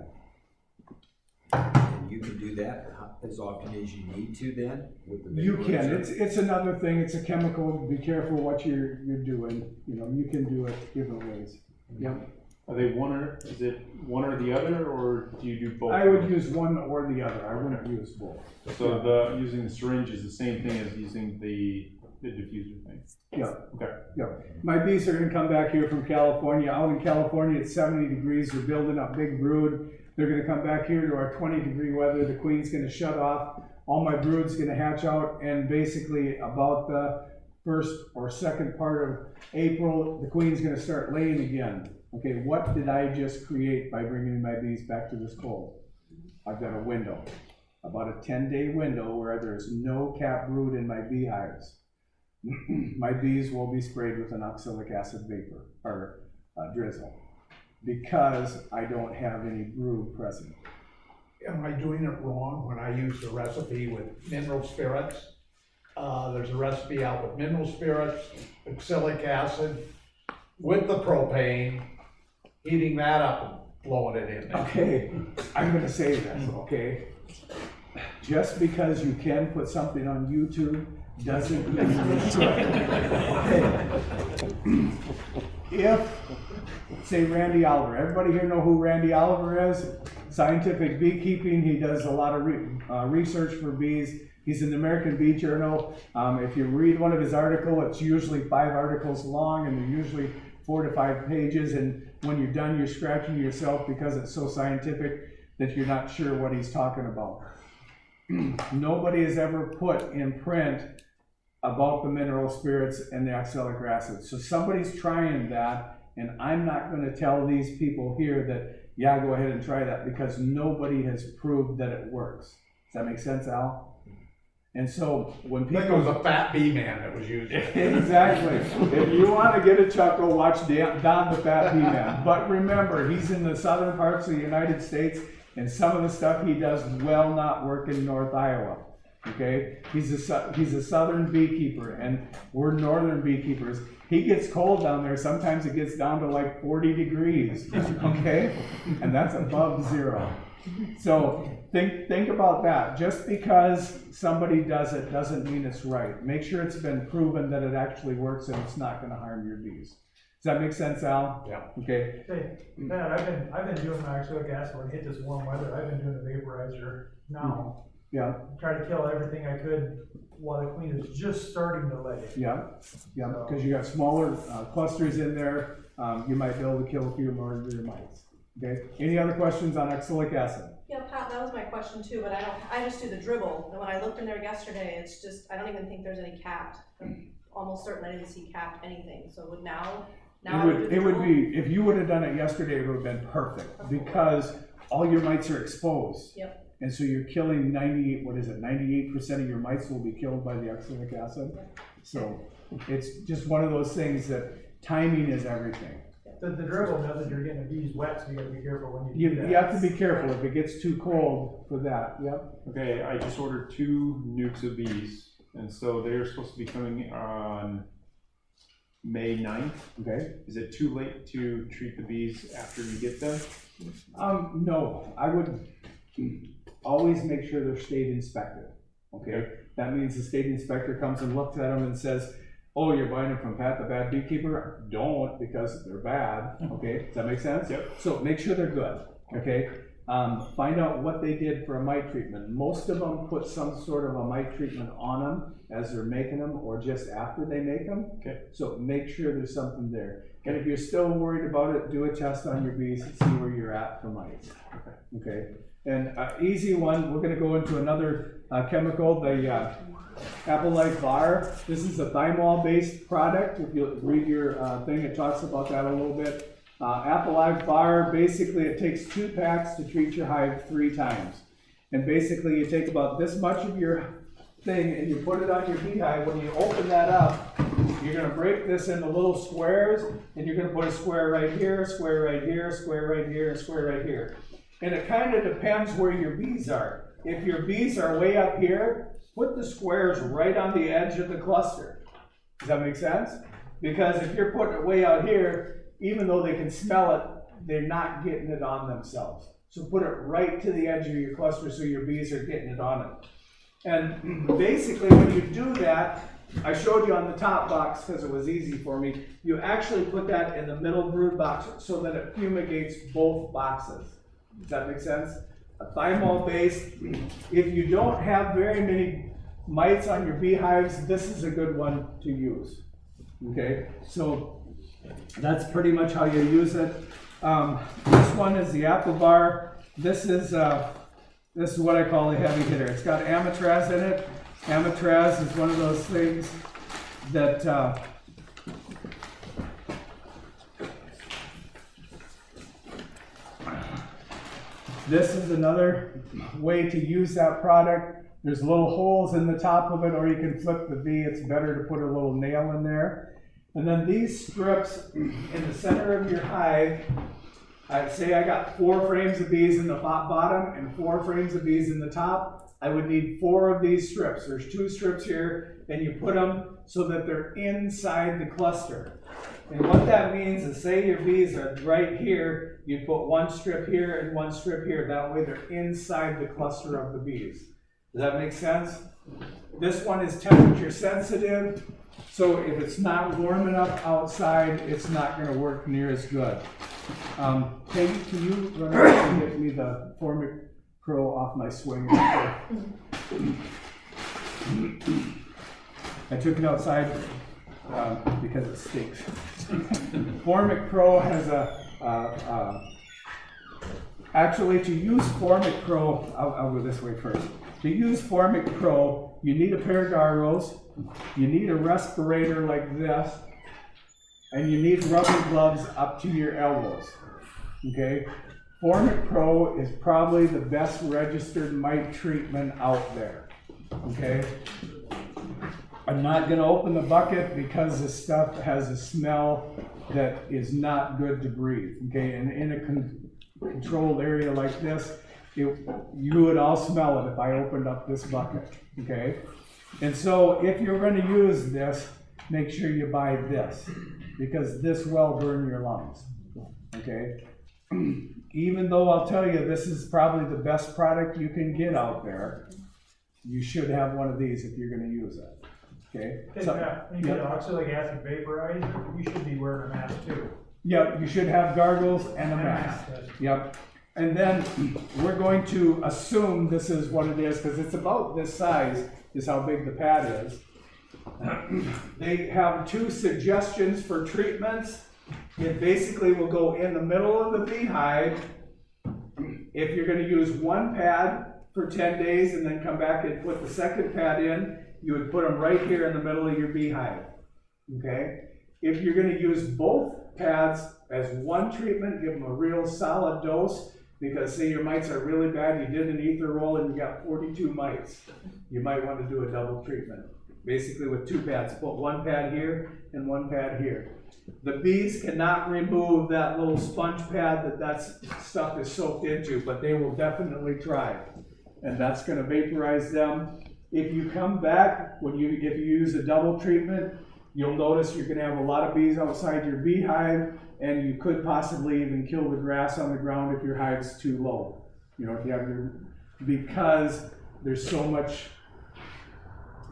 H: And you can do that as often as you need to then with the
C: You can.
H: vaporizer?
C: It's another thing. It's a chemical. Be careful what you're doing. You know, you can do it different ways. Yep.
I: Are they is it one or the other, or do you do both?
C: I would use one or the other. I wouldn't use both.
I: So using the syringe is the same thing as using the diffuser thing?
C: Yeah.
I: Okay.
C: Yeah. My bees are going to come back here from California. Out in California, it's 70 degrees. They're building up big brood. They're gonna come back here to our 20-degree weather, the queen's gonna shut off, all my brood's gonna hatch out, and basically about the first or second part of April, the queen's gonna start laying again. Okay, what did I just create by bringing my bees back to this cold? I've got a window, about a 10-day window where there's no capped brood in my beehives. My bees will be sprayed with an oxalic acid vapor, or drizzle, because I don't have any brood present.
F: Am I doing it wrong when I use the recipe with mineral spirits? There's a recipe out with mineral spirits, oxalic acid, with the propane, heating that up and blowing it in there.
C: Okay, I'm gonna say this, okay? Just because you can put something on YouTube doesn't mean you should. Okay. If, say Randy Oliver, everybody here know who Randy Oliver is? Scientific beekeeping, he does a lot of research for bees. He's in the American Bee Journal. If you read one of his articles, it's usually 5 articles long, and they're usually 4 to 5 pages, and when you're done, you're scratching yourself because it's so scientific that you're not sure what he's talking about. Nobody has ever put in print about the mineral spirits and the oxalic acid. So somebody's trying that, and I'm not going to tell these people here that, yeah, go ahead and try that, because nobody has proved that it works. Does that make sense, Al? And so when
F: I think it
C: people...
F: was a fat bee man that was using it.
C: Exactly. If you want to get a chuckle, watch Don the Fat Bee Man. But remember, he's in the southern parts of the United States, and some of the stuff he does will not work in North Iowa. Okay? He's a southern beekeeper, and we're northern beekeepers. He gets cold down there. Sometimes it gets down to like 40 degrees. Okay? And that's above zero. So think about that. Just because somebody does it doesn't mean it's right. Make sure it's been proven that it actually works and it's not going to harm your bees. Does that make sense, Al?
F: Yeah.
C: Okay.
D: Hey, Matt, I've been doing my oxalic acid when it hit this warm weather. I've been doing the vaporizer now.
C: Yeah.
D: Try to kill everything I could while the queen is just starting to lay.
C: Yeah. Yeah. Because you got smaller clusters in there. You might be able to kill a few more of your mites. Okay. Any other questions on oxalic acid?
J: Yeah, Pat, that was my question too, but I just do the dribble, and when I looked in there yesterday, it's just, I don't even think there's any capped. I'm almost certain I didn't see capped anything, so would now
C: it would be, if you would have done it yesterday, it would have been perfect, because all your mites are exposed.
J: Yep.
C: And so you're killing 98% of your mites will be killed by the oxalic acid.
J: Yep.
C: So it's just one of those things that timing is everything.
D: The dribble method, you're getting the bees wet, so you gotta be careful when you do that.
C: You have to be careful if it gets too cold for that. Yep.
I: Okay, I just ordered 2 nukes of bees, and so they're supposed to be coming on May 9th.
C: Okay.
I: Is it too late to treat the bees after you get them?
C: No, I would always make sure they're state inspected. Okay. That means the state inspector comes and looks at them and says, oh, you're buying them from Pat the Bad Beekeeper? Don't, because they're bad. Okay, does that make sense?
I: Yep.
C: So make sure they're good. Okay. Find out what they did for a mite treatment. Most of them put some sort of a mite treatment on them as they're making them, or just after they make them.
I: Okay.
C: So make sure there's something there. And if you're still worried about it, do a test on your bees and see where you're at for mites. Okay. And easy one, we're going to go into another chemical, the Api-Life-Var. This is a thymol-based product. If you read your thing, it talks about that a little bit. Api-Life-Var, basically it takes 2 packs to treat your hive 3 times. And basically you take about this much of your thing and you put it on your beehive. When you open that up, you're going to break this into little squares, and you're going to put a square right here, square right here, square right here, and square right here. And it kind of depends where your bees are. If your bees are way up here, put the squares right on the edge of the cluster. Does that make sense? Because if you're putting it way out here, even though they can smell it, they're not getting it on themselves. So put it right to the edge of your cluster so your bees are getting it on it. And basically when you do that, I showed you on the top box because it was easy for me, you actually put that in the middle brood box so that it fumigates both boxes. Does that make sense? A thymol base. If you don't have very many mites on your beehives, this is a good one to use. Okay, so that's pretty much how you use it. This one is the Apivar. this is what I call a heavy hitter. It's got Amitraz in it. Amitraz is one of those things that this is another way to use that product. There's little holes in the top of it, or you can flip the V. It's better to put a little nail in there. And then these strips in the center of your hive, I'd say I got 4 frames of bees in the bottom and 4 frames of bees in the top. I would need 4 of these strips. There's 2 strips here, and you put them so that they're inside the cluster. And what that means is, say your bees are right here, you put 1 strip here and 1 strip here. That way they're inside the cluster of the bees. Does that make sense? This one is temperature sensitive, so if it's not warm enough outside, it's not going to work near as good. Peggy, can you run over and get me the FormicPro off my swing? I took it outside because it stinks. FormicPro has actually, to use FormicPro, I'll go this way first. To use FormicPro, you need a pair of gargles, you need a respirator like this, and you need rubber gloves up to your elbows, okay? FormicPro is probably the best registered mite treatment out there, okay? I'm not gonna open the bucket because this stuff has a smell that is not good to breathe, okay? And in a controlled area like this, you would all smell it if I opened up this bucket, okay? And so if you're going to use this, make sure you buy this, because this will burn your lungs, okay? Even though I'll tell you this is probably the best product you can get out there, you should have one of these if you're going to use it, okay?
D: When you get oxalic acid vaporizer, you should be wearing a mask too.
C: Yep, you should have gargles and a mask. Yep. And then we're going to assume this is what it is, because it's about this size is how big the pad is. They have 2 suggestions for treatments. It basically will go in the middle of the beehive. If you're going to use 1 pad for 10 days and then come back and put the second pad in, you would put them right here in the middle of your beehive, okay? If you're going to use both pads as 1 treatment, give them a real solid dose, because say your mites are really bad, you did an ether roll and you got 42 mites. You might want to do a double treatment. Basically with 2 pads, put 1 pad here and 1 pad here. The bees cannot remove that little sponge pad that stuff is soaked into, but they will definitely try. And that's going to vaporize them. If you come back, if you use a double treatment, you'll notice you're going to have a lot of bees outside your beehive, and you could possibly even kill the grass on the ground if your hive's too low. You know, if you have because there's so much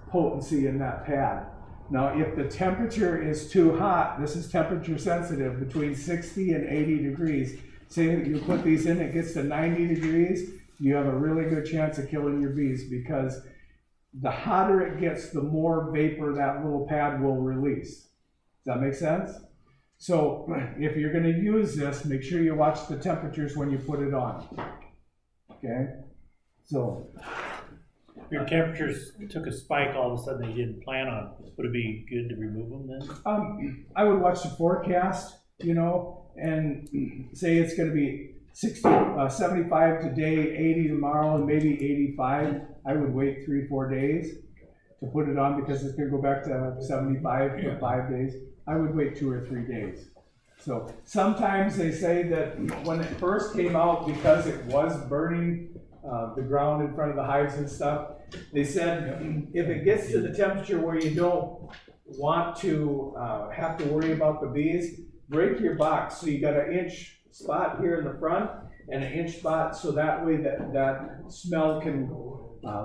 C: potency in that pad. Now, if the temperature is too hot, this is temperature sensitive, between 60 and 80 degrees. Say that you put these in, it gets to 90 degrees, you have a really good chance of killing your bees, because the hotter it gets, the more vapor that little pad will release. Does that make sense? So if you're going to use this, make sure you watch the temperatures when you put it on. Okay? So
E: If your temperatures took a spike all of a sudden that you didn't plan on, would it be good to remove them then?
C: I would watch the forecast, you know, and say it's going to be 75 today, 80 tomorrow, and maybe 85. I would wait 3-4 days to put it on, because it's going to go back to 75 for 5 days. I would wait 2 or 3 days. So sometimes they say that when it first came out, because it was burning the ground in front of the hives and stuff, they said if it gets to the temperature where you don't want to have to worry about the bees, break your box. So you got an inch spot here in the front and an inch spot, so that way that smell can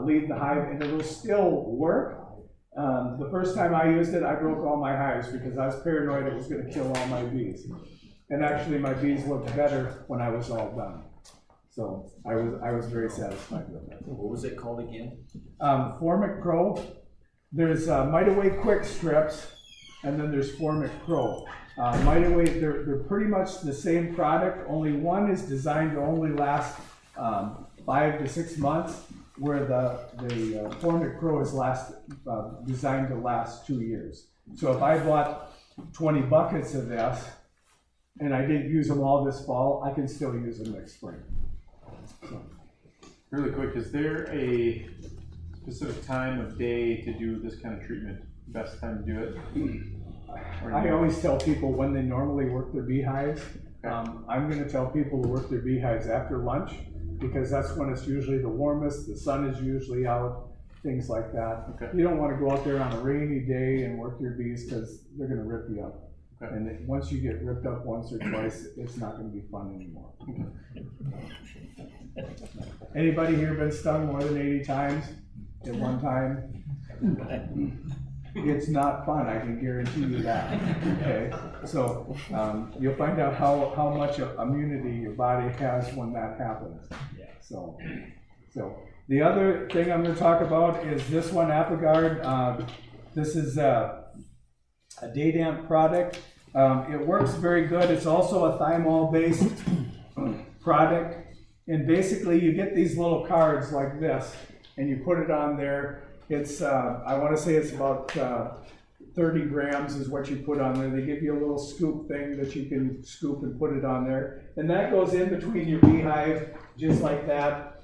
C: leave the hive, and it'll still work. The first time I used it, I broke all my hives because I was paranoid it was going to kill all my bees. And actually my bees looked better when I was all done. So I was very satisfied with it.
H: What was it called again?
C: FormicPro. There's Mite Away Quick Strips, and then there's FormicPro. Mite Away, they're pretty much the same product, only one is designed to only last 5 to 6 months, where the FormicPro is designed to last 2 years. So if I bought 20 buckets of this, and I didn't use them all this fall, I can still use them next spring. So.
I: Really quick, is there a specific time of day to do this kind of treatment? Best time to do it?
C: I always tell people when they normally work their beehives.
I: Okay.
C: I'm gonna tell people to work their beehives after lunch, because that's when it's usually the warmest, the sun is usually out, things like that.
I: Okay.
C: You don't wanna go out there on a rainy day and work your bees, because they're gonna rip you up.
I: Okay.
C: And once you get ripped up once or twice, it's not gonna be fun anymore. Anybody here been stung more than 80 times at one time? It's not fun, I can guarantee you that, okay? So, you'll find out how much immunity your body has when that happens. So the other thing I'm gonna talk about is this one, Apiguard. This is a day damp product. It works very good. It's also a thymol-based product. And basically you get these little cards like this, and you put it on there. It's, I wanna say it's about 30 grams is what you put on there. They give you a little scoop thing that you can scoop and put it on there. And that goes in between your beehive, just like that.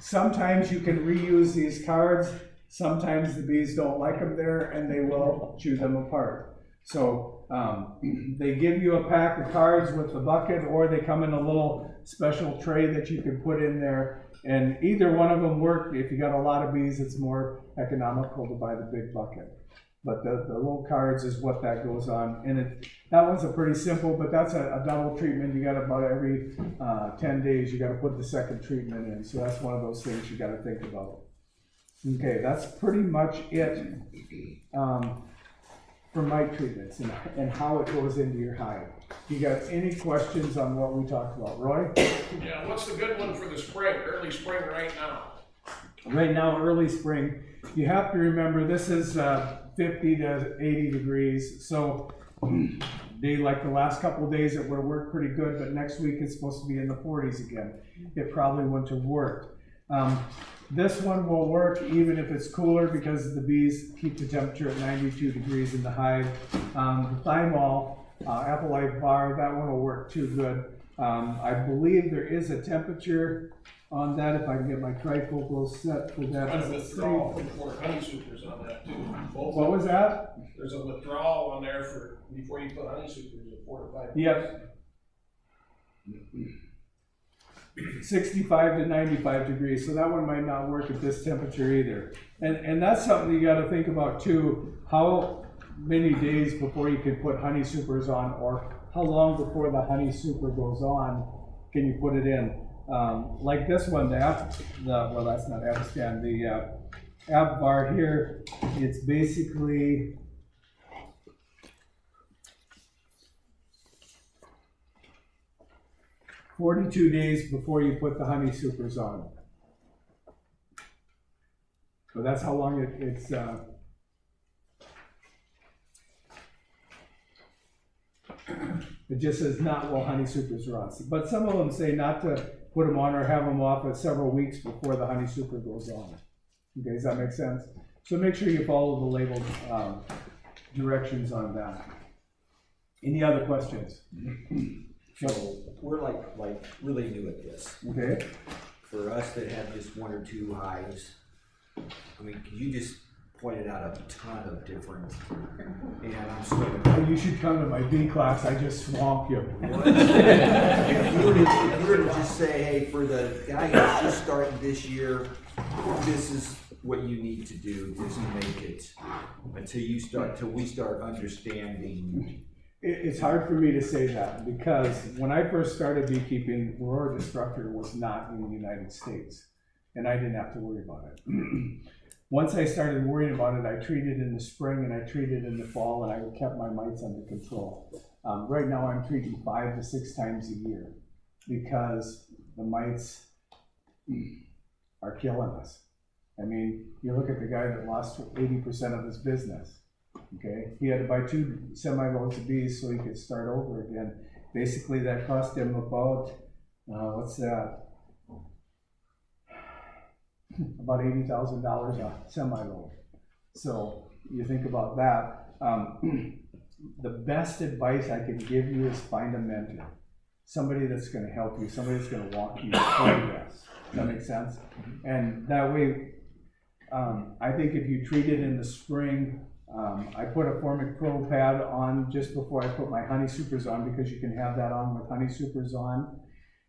C: Sometimes you can reuse these cards. Sometimes the bees don't like them there and they will chew them apart. So they give you a pack of cards with the bucket, or they come in a little special tray that you can put in there. And either one of them work. If you got a lot of bees, it's more economical to buy the big bucket. But the little cards is what that goes on. And that one's a pretty simple, but that's a double treatment. You got about every 10 days, you got to put the second treatment in. So that's one of those things you got to think about. Okay, that's pretty much it for mite treatments and how it goes into your hive. You got any questions on what we talked about? Roy?
B: Yeah, what's the good one for the spring, early spring right now?
C: Right now, early spring, you have to remember this is 50 to 80 degrees. So like the last couple of days it would have worked pretty good, but next week it's supposed to be in the 40s again. It probably wouldn't have worked. This one will work even if it's cooler, because the bees keep the temperature at 92 degrees in the hive. The Thymol, Api-Life-Var, that one will work too good. I believe there is a temperature on that, if I can get my trifocal set for that.
B: There's a withdrawal for honey supers on that too.
C: What was that?
B: There's a withdrawal on there for, before you put honey supers at 4 to 5.
C: Yep. 65 to 95 degrees, so that one might not work at this temperature either. And that's something you got to think about too. How many days before you can put honey supers on, or how long before the honey super goes on can you put it in? Like this one, well, that's not Apiscan, the Apivar here, it's basically $42 days before you put the honey supers on. So that's how long it's it just says not while honey supers are on. But some of them say not to put them on or have them off at several weeks before the honey super goes on. Okay, does that make sense? So make sure you follow the labeled directions on that. Any other questions?
H: So we're like really new at this.
C: Okay.
H: For us that have just 1 or 2 hives, I mean, you just pointed out a ton of different, and I'm sort of.
C: You should come to my bee class. I just swamp you.
H: If you were to just say, hey, for the guy who's just starting this year, this is what you need to do just to make it until we start understanding.
C: It's hard for me to say that, because when I first started beekeeping, Aurora Destructor was not in the United States, and I didn't have to worry about it. Once I started worrying about it, I treated in the spring and I treated in the fall, and I kept my mites under control. Right now I'm treating 5 to 6 times a year, because the mites are killing us. I mean, you look at the guy that lost 80% of his business. Okay, he had to buy 2 semi-loads of bees so he could start over again. Basically, that cost him about what's that? About $80,000 a semi-load. So you think about that. The best advice I can give you is find a mentor. Somebody that's gonna help you, somebody that's gonna walk you through this. Does that make sense? And that way, I think if you treat it in the spring, I put a FormicPro pad on just before I put my honey supers on, because you can have that on with honey supers on.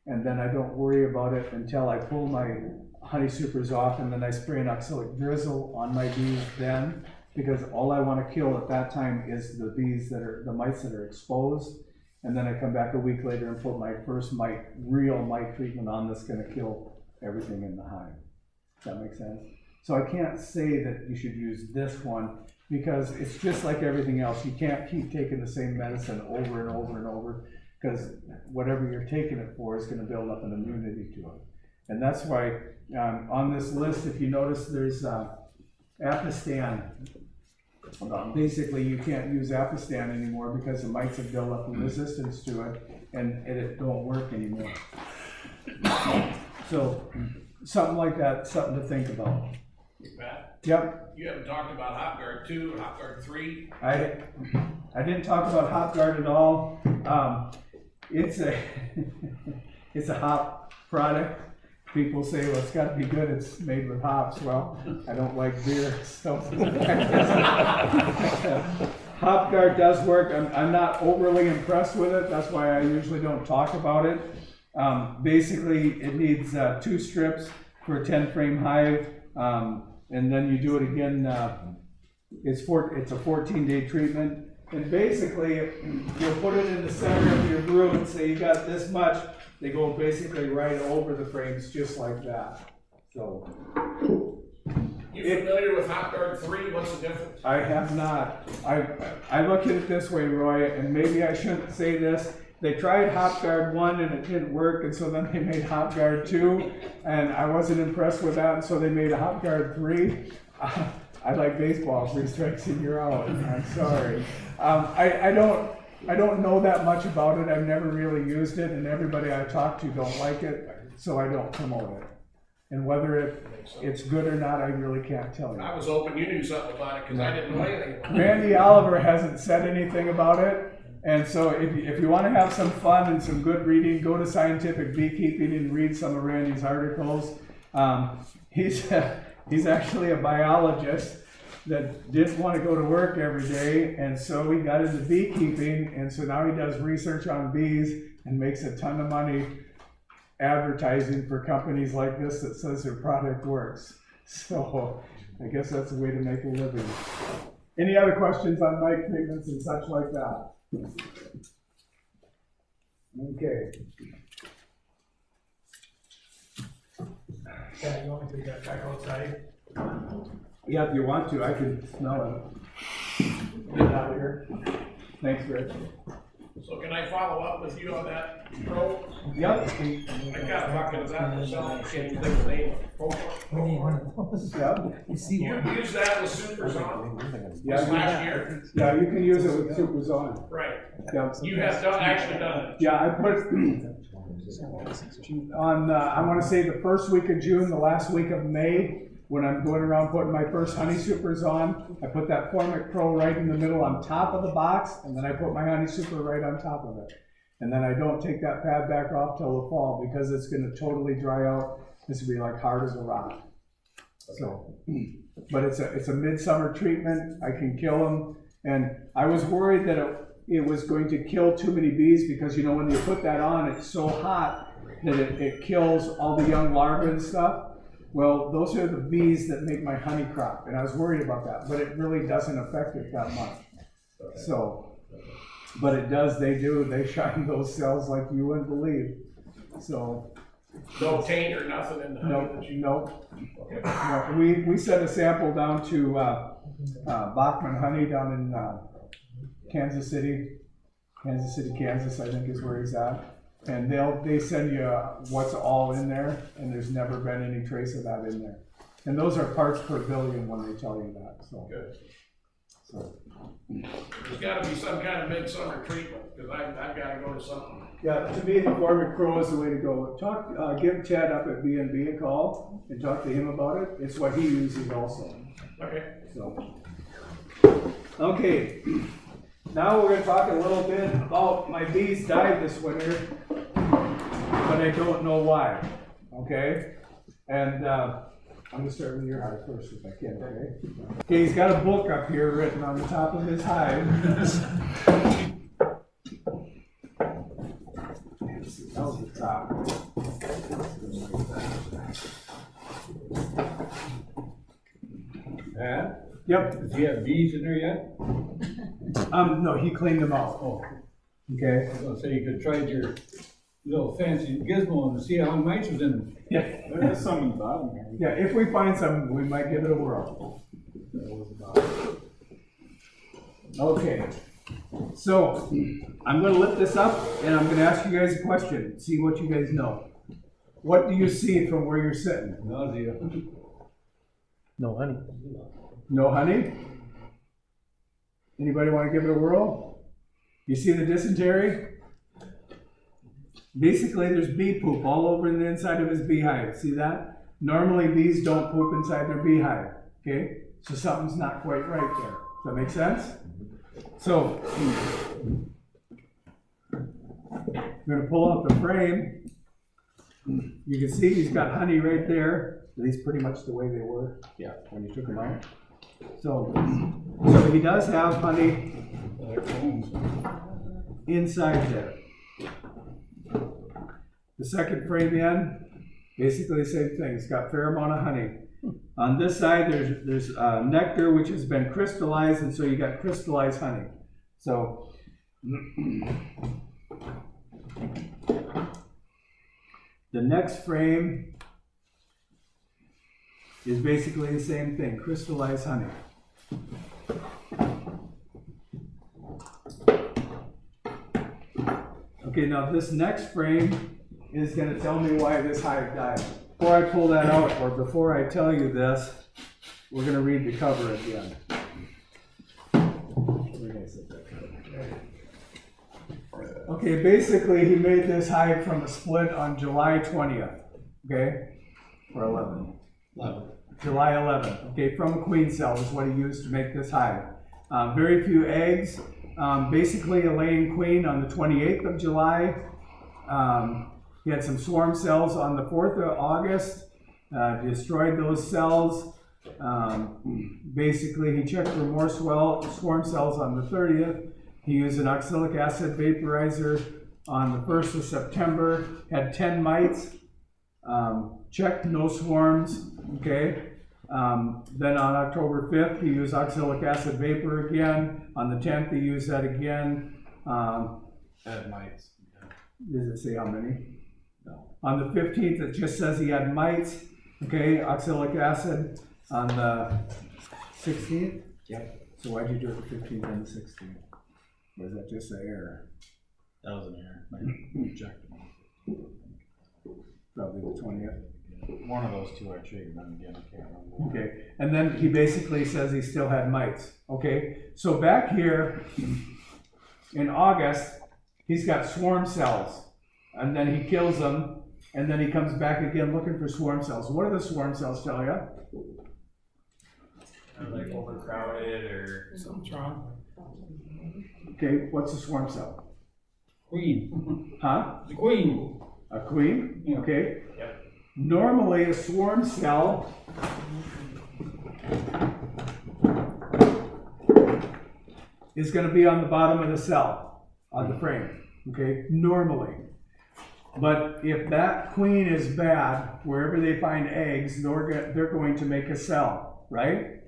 C: And then I don't worry about it until I pull my honey supers off, and then I spray an oxalic drizzle on my bees then, because all I want to kill at that time is the bees that are, the mites that are exposed. And then I come back a week later and put my first real mite treatment on that's going to kill everything in the hive. Does that make sense? So I can't say that you should use this one, because it's just like everything else. You can't keep taking the same medicine over and over and over, because whatever you're taking it for is going to build up an immunity to it. And that's why on this list, if you notice, there's Apistan. Basically, you can't use Apistan anymore because the mites have built up a resistance to it, and it don't work anymore. So something like that, something to think about.
B: Pat,
C: Yep.
B: you haven't talked about Hopguard 2 and Hopguard 3.
C: I didn't talk about Hopguard at all. It's a it's a hop product. People say, well, it's got to be good. It's made with hops. Well, I don't like beer, so Hopguard does work. I'm not overly impressed with it. That's why I usually don't talk about it. Basically, it needs 2 strips for a 10-frame hive, and then you do it again. It's a 14-day treatment. And basically, you'll put it in the center of your brood and say you got this much. They go basically right over the frames just like that. So.
B: You familiar with Hopguard 3? What's the difference?
C: I have not. I look at it this way, Roy, and maybe I shouldn't say this. They tried Hopguard 1 and it didn't work, and so then they made Hopguard 2, and I wasn't impressed with that, and so they made a Hopguard 3. I like baseball, 3 strikes and you're out. I'm sorry. I don't know that much about it. I've never really used it, and everybody I talk to don't like it, so I don't promote it. And whether it's good or not, I really can't tell you.
B: I was hoping you knew something about it, because I didn't know anything about it.
C: Randy Oliver hasn't said anything about it, and so if you want to have some fun and some good reading, go to Scientific Beekeeping and read some of Randy's articles. He's actually a biologist that didn't want to go to work every day, and so he got into beekeeping, and so now he does research on bees and makes a ton of money advertising for companies like this that says their product works. So I guess that's a way to make a living. Any other questions on mite treatments and such like that? Okay.
D: Yeah, you want me to take that back outside?
C: Yeah, if you want to, I can smell it. Get out of here. Thanks, Rich.
B: So can I follow up with you on that, Pro?
C: Yep.
B: I got a bucket of that myself, I can't even think of the name.
D: We need one of those.
C: Yep.
B: You used that with Supers on
C: Yeah,
B: last year?
C: yeah, you can use it with Supers on.
B: Right.
C: Yep.
B: You have actually done it.
C: Yeah, I put on, I want to say the first week of June, the last week of May, when I'm going around putting my first honey supers on, I put that FormicPro right in the middle on top of the box, and then I put my honey super right on top of it. And then I don't take that pad back off till the fall, because it's going to totally dry out. This will be like hard as a rock. So, but it's a midsummer treatment. I can kill them, and I was worried that it was going to kill too many bees, because you know when you put that on, it's so hot that it kills all the young larvae and stuff. Well, those are the bees that make my honey crop, and I was worried about that, but it really doesn't affect it that much. So, but it does, they shine those cells like you wouldn't believe. So.
B: No taint or nothing in the honey?
C: No. We sent a sample down to Bachman Honey down in Kansas City, Kansas, I think is where he's at. And they send you what's all in there, and there's never been any trace of that in there. And those are parts per billion when they tell you that. So.
B: Good.
C: So.
B: There's got to be some kind of midsummer treatment, because I've got to go to something.
C: Yeah, to me, the FormicPro is the way to go. Give Chad up at B&B a call and talk to him about it. It's what he uses also.
B: Okay.
C: So, okay. Now we're gonna talk a little bit about my bees died this winter, but I don't know why. Okay? And I'm gonna start with your hive first if I can, okay? Okay, he's got a book up here written on the top of his hive. That was the top. Yep.
K: Does he have bees in there yet?
C: No, he cleaned them out.
K: Oh,
C: Okay.
K: I was gonna say you could try your little fancy gizmo and see how many mites was in them.
C: Yeah.
I: There's some in the bottom here.
C: Yeah, if we find some, we might give it a whirl. Okay. So, I'm gonna lift this up and I'm gonna ask you guys a question, see what you guys know. What do you see from where you're sitting?
K: Nausea.
E: No honey.
C: No honey? Anybody wanna give it a whirl? You see the dysentery? Basically, there's bee poop all over the inside of his beehive. See that? Normally, bees don't poop inside their beehive. Okay? So something's not quite right there. Does that make sense? So, I'm going to pull out the frame. You can see he's got honey right there. At least pretty much the way they were. Yeah, when you took them out. So he does have honey inside there. The second frame in, basically the same thing. It's got a fair amount of honey. On this side, there's nectar which has been crystallized, and so you got crystallized honey. So the next frame is basically the same thing, crystallized honey. Okay, now this next frame is going to tell me why this hive died. Before I pull that out, or before I tell you this, we're going to read the cover again. Okay, basically he made this hive from a split on July 20th, okay? Or 11. July 11th, okay, from a queen cell is what he used to make this hive. Very few eggs, basically a laying queen on the 28th of July. He had some swarm cells on the 4th of August, destroyed those cells. Basically, he checked for more swarm cells on the 30th. He used an oxalic acid vaporizer on the 1st of September, had 10 mites, checked no swarms, okay. Then on October 5th, he used oxalic acid vapor again. On the 10th, he used that again.
I: Had mites.
C: Does it say how many? No. On the 15th, it just says he had mites, okay, oxalic acid. On the 16th?
H: Yep.
C: So why'd you do it the 15th and the 16th? Was that just an error?
E: That was an error. I checked them.
C: Probably the 20th.
E: One of those two I triggered them again, I can't remember.
C: Okay, and then he basically says he still had mites, okay? So back here in August, he's got swarm cells, and then he kills them, and then he comes back again looking for swarm cells. What do the swarm cells tell you?
A: Like overcrowded or
B: Something's wrong.
C: Okay, what's a swarm cell?
K: Queen.
C: Huh?
K: The queen.
C: A queen?
K: Yeah.
C: Okay.
A: Yep.
C: Normally, a swarm cell is going to be on the bottom of the cell, on the frame, okay? Normally. But if that queen is bad, wherever they find eggs, they're going to make a cell, right?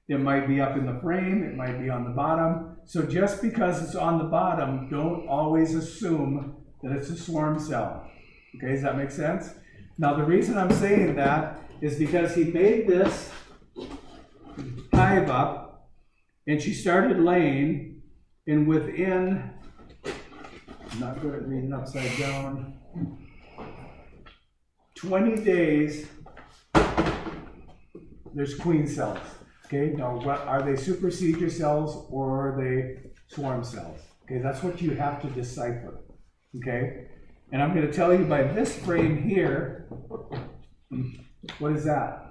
C: It might be up in the frame, it might be on the bottom. So just because it's on the bottom, don't always assume that it's a swarm cell. Okay, does that make sense? Now the reason I'm saying that is because he made this hive up and she started laying, and within, I'm not good at reading upside down, 20 days, there's queen cells. Okay, now what, are they supersedure cells or are they swarm cells? Okay, that's what you have to decipher. okay? And I'm gonna tell you by this frame here, what is that?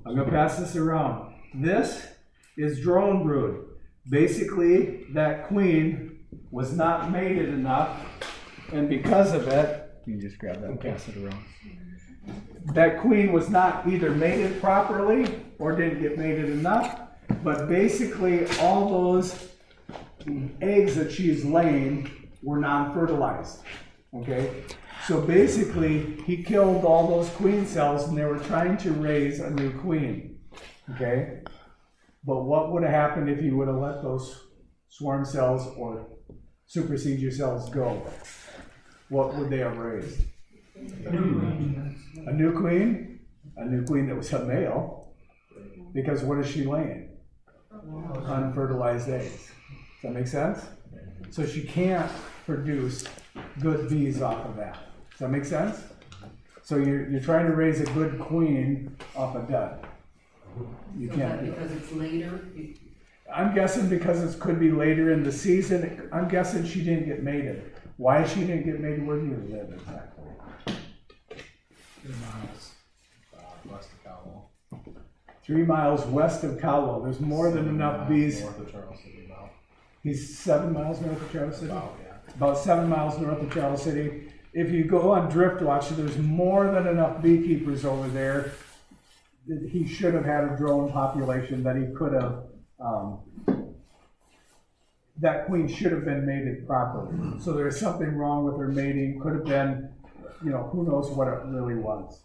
C: I'm gonna pass this around. This is drone brood. Basically, that queen was not mated enough, and because of it, you can just grab that and pass it around. That queen was not either mated properly or didn't get mated enough, but basically all those eggs that she's laying were non-fertilized, okay? So basically, he killed all those queen cells and they were trying to raise a new queen, okay? But what would have happened if you would have let those swarm cells or supersedure cells go? What would they have raised? A new queen? A new queen that was a male. Because what is she laying? Unfertilized eggs. Does that make sense? So she can't produce good bees off of that. Does that make sense? So you're trying to raise a good queen off a dud. You can't do it.
G: Because it's later?
C: I'm guessing because it could be later in the season. I'm guessing she didn't get mated. Why she didn't get mated? Where do you live exactly?
F: 3 miles west of Cowell.
C: 3 miles west of Cowell. There's more than enough bees.
F: North of Charles City, about.
C: He's 7 miles north of Charles City?
F: About, yeah.
C: About 7 miles north of Charles City. If you go on Drift Watch, there's more than enough beekeepers over there. He should have had a drone population that he could have, that queen should have been mated properly. So there's something wrong with her mating, could have been, you know, who knows what it really was.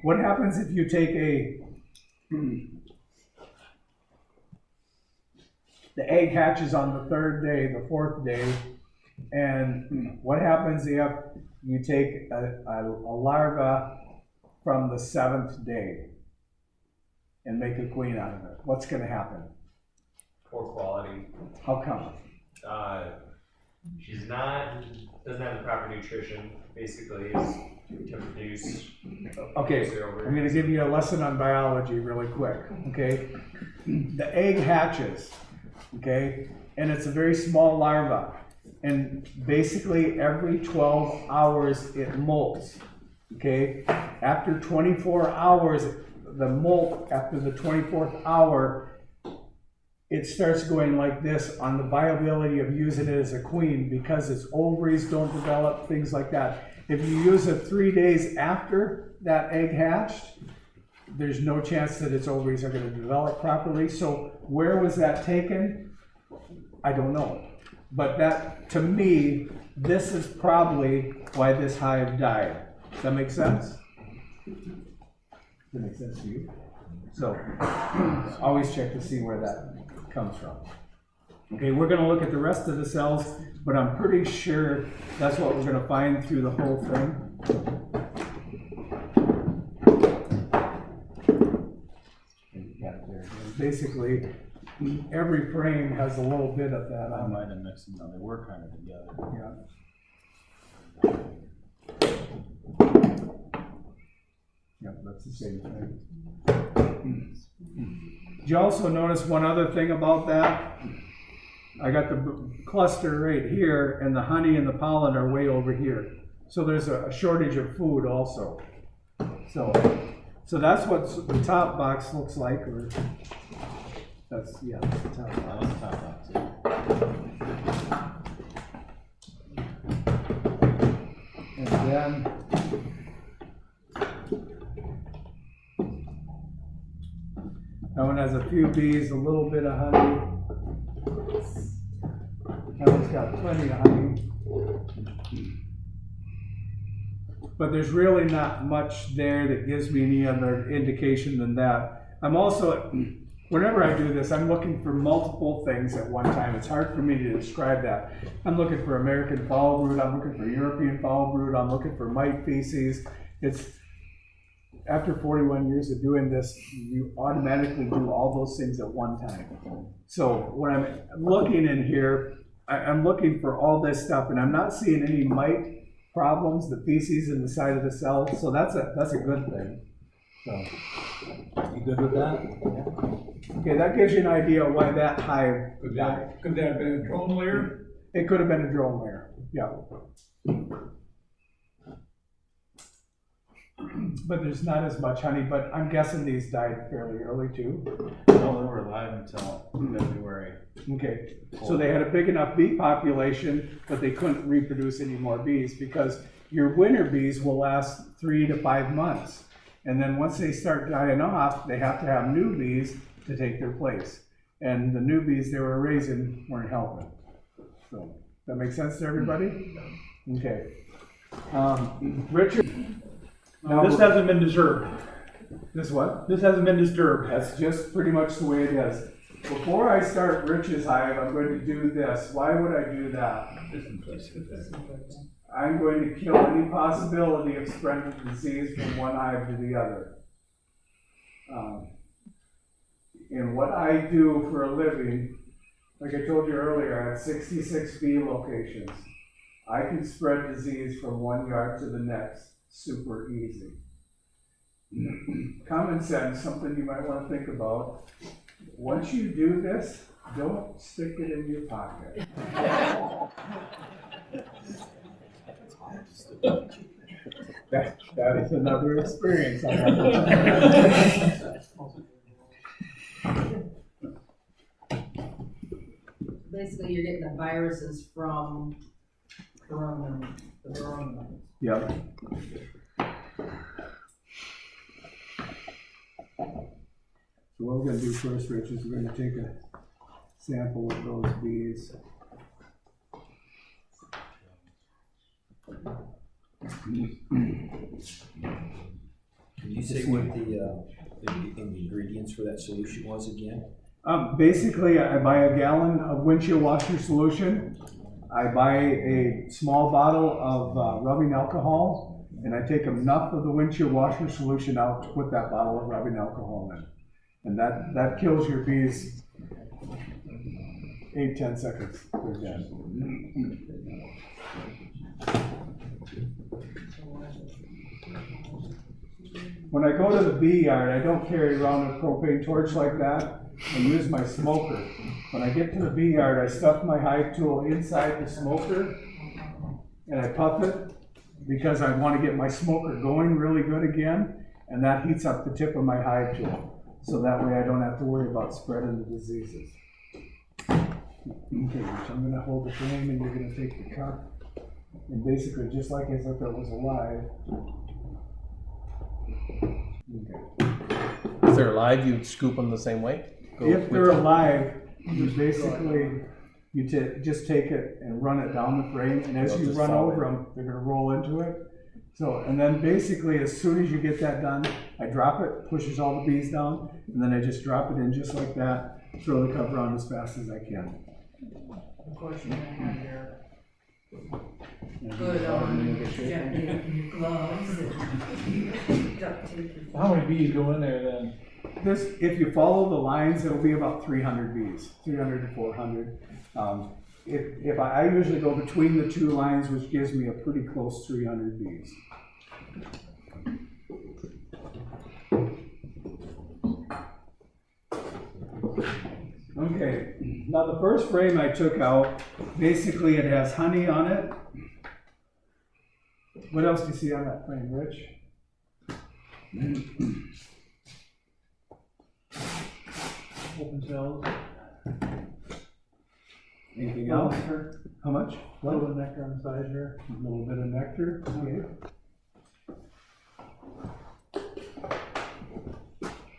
C: What happens if you take the egg hatches on the 3rd day, the 4th day, and what happens if you take a larva from the 7th day and make a queen out of it? What's going to happen?
A: Poor quality.
C: How come?
A: She's doesn't have the proper nutrition, basically, to produce.
C: Okay, I'm going to give you a lesson on biology really quick, okay? The egg hatches, okay, and it's a very small larva, and basically every 12 hours it molts, okay? After 24 hours, the molt, after the 24th hour, it starts going like this on the viability of using it as a queen because its ovaries don't develop, things like that. If you use it 3 days after that egg hatched, there's no chance that its ovaries are going to develop properly. So where was that taken? I don't know. But that, to me, this is probably why this hive died. Does that make sense? Does that make sense to you? So always check to see where that comes from. Okay, we're going to look at the rest of the cells, but I'm pretty sure that's what we're going to find through the whole thing. Yeah, there. Basically, every frame has a little bit of that.
I: I might have mixed them, they were kind of together.
C: Yeah. Yep, that's the same thing. Did you also notice one other thing about that? I got the cluster right here, and the honey and the pollen are way over here. So there's a shortage of food also. So that's what the top box looks like, or that's the top box. And then that one has a few bees, a little bit of honey. That one's got plenty of honey. But there's really not much there that gives me any other indication than that. I'm also, whenever I do this, I'm looking for multiple things at one time. It's hard for me to describe that. I'm looking for American foul brood, I'm looking for European foul brood, I'm looking for mite feces. It's after 41 years of doing this, you automatically do all those things at one time. So when I'm looking in here, I'm looking for all this stuff, and I'm not seeing any mite problems, the feces in the side of the cell. So that's a good thing. So,
K: You good with that?
C: okay, that gives you an idea of why that hive died.
K: Could that have been a drone layer?
C: It could have been a drone layer, yeah. But there's not as much honey, but I'm guessing these died fairly early too.
I: No, they were alive until February.
C: Okay, so they had a big enough bee population, but they couldn't reproduce any more bees because your winter bees will last 3 to 5 months. And then once they start dying off, they have to have new bees to take their place. And the new bees they were raising weren't helping. So, that makes sense to everybody? Okay. Richard?
F: Now, this hasn't been disturbed.
C: This what?
F: This hasn't been disturbed.
C: That's just pretty much the way it is. Before I start Rich's hive, I'm going to do this. Why would I do that? I'm going to kill any possibility of spreading the disease from one hive to the other. And what I do for a living, like I told you earlier, I have 66 bee locations. I can spread disease from one yard to the next super easy. Common sense, something you might want to think about. Once you do this, don't stick it in your pocket. That is another experience I have.
G: Basically, you're getting the viruses from the corona.
C: Yep. So what we're going to do first, Rich, is we're going to take a sample of those bees.
H: Can you say what the ingredients for that solution was again?
C: Basically, I buy a gallon of windshield washer solution. I buy a small bottle of rubbing alcohol, and I take enough of the windshield washer solution out to put that bottle of rubbing alcohol in. And that kills your bees 8-10 seconds. They're dead. When I go to the bee yard, I don't carry around a propane torch like that. I use my smoker. When I get to the bee yard, I stuff my hive tool inside the smoker and I puff it because I want to get my smoker going really good again, and that heats up the tip of my hive tool. So that way I don't have to worry about spreading the diseases. Okay, so I'm going to hold the flame and you're going to take the cup and basically just like as if it was alive. Okay.
L: If they're alive, you'd scoop them the same way?
C: If they're alive, you basically, you just take it and run it down the frame, and as you run over them, they're going to roll into it. So, and then basically, as soon as you get that done, I drop it, pushes all the bees down, and then I just drop it in just like that, throw the cover on as fast as I can.
G: The question I have here. Good on your gloves. Duct tape.
K: How many bees go in there then?
C: This, if you follow the lines, it'll be about 300 bees, 300 to 400. If I usually go between the two lines, which gives me a pretty close 300 bees. Okay, now the first frame I took out, basically it has honey on it. What else do you see on that frame, Rich?
D: Open cells.
C: Anything else? How much?
D: A
C: What?
D: little nectar on the side here.
C: A little bit of nectar. Okay.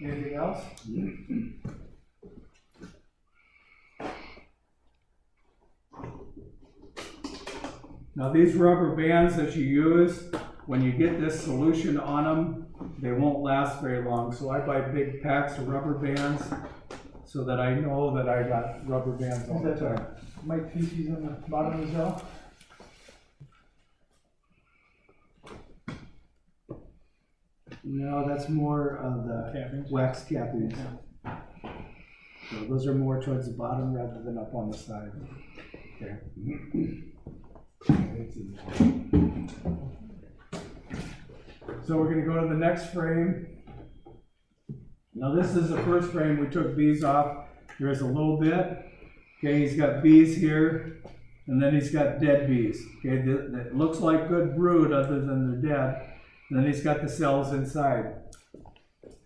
C: Anything else? Now these rubber bands that you use, when you get this solution on them, they won't last very long. So I buy big packs of rubber bands so that I know that I got rubber bands all the time.
D: Mite feces on the bottom of the cell.
C: No, that's more of the
D: Cappings.
C: wax cappings. So those are more towards the bottom rather than up on the side. Okay. So we're going to go to the next frame. Now this is the first frame we took bees off. There's a little bit. Okay, he's got bees here, and then he's got dead bees. Okay, that looks like good brood other than they're dead. And then he's got the cells inside.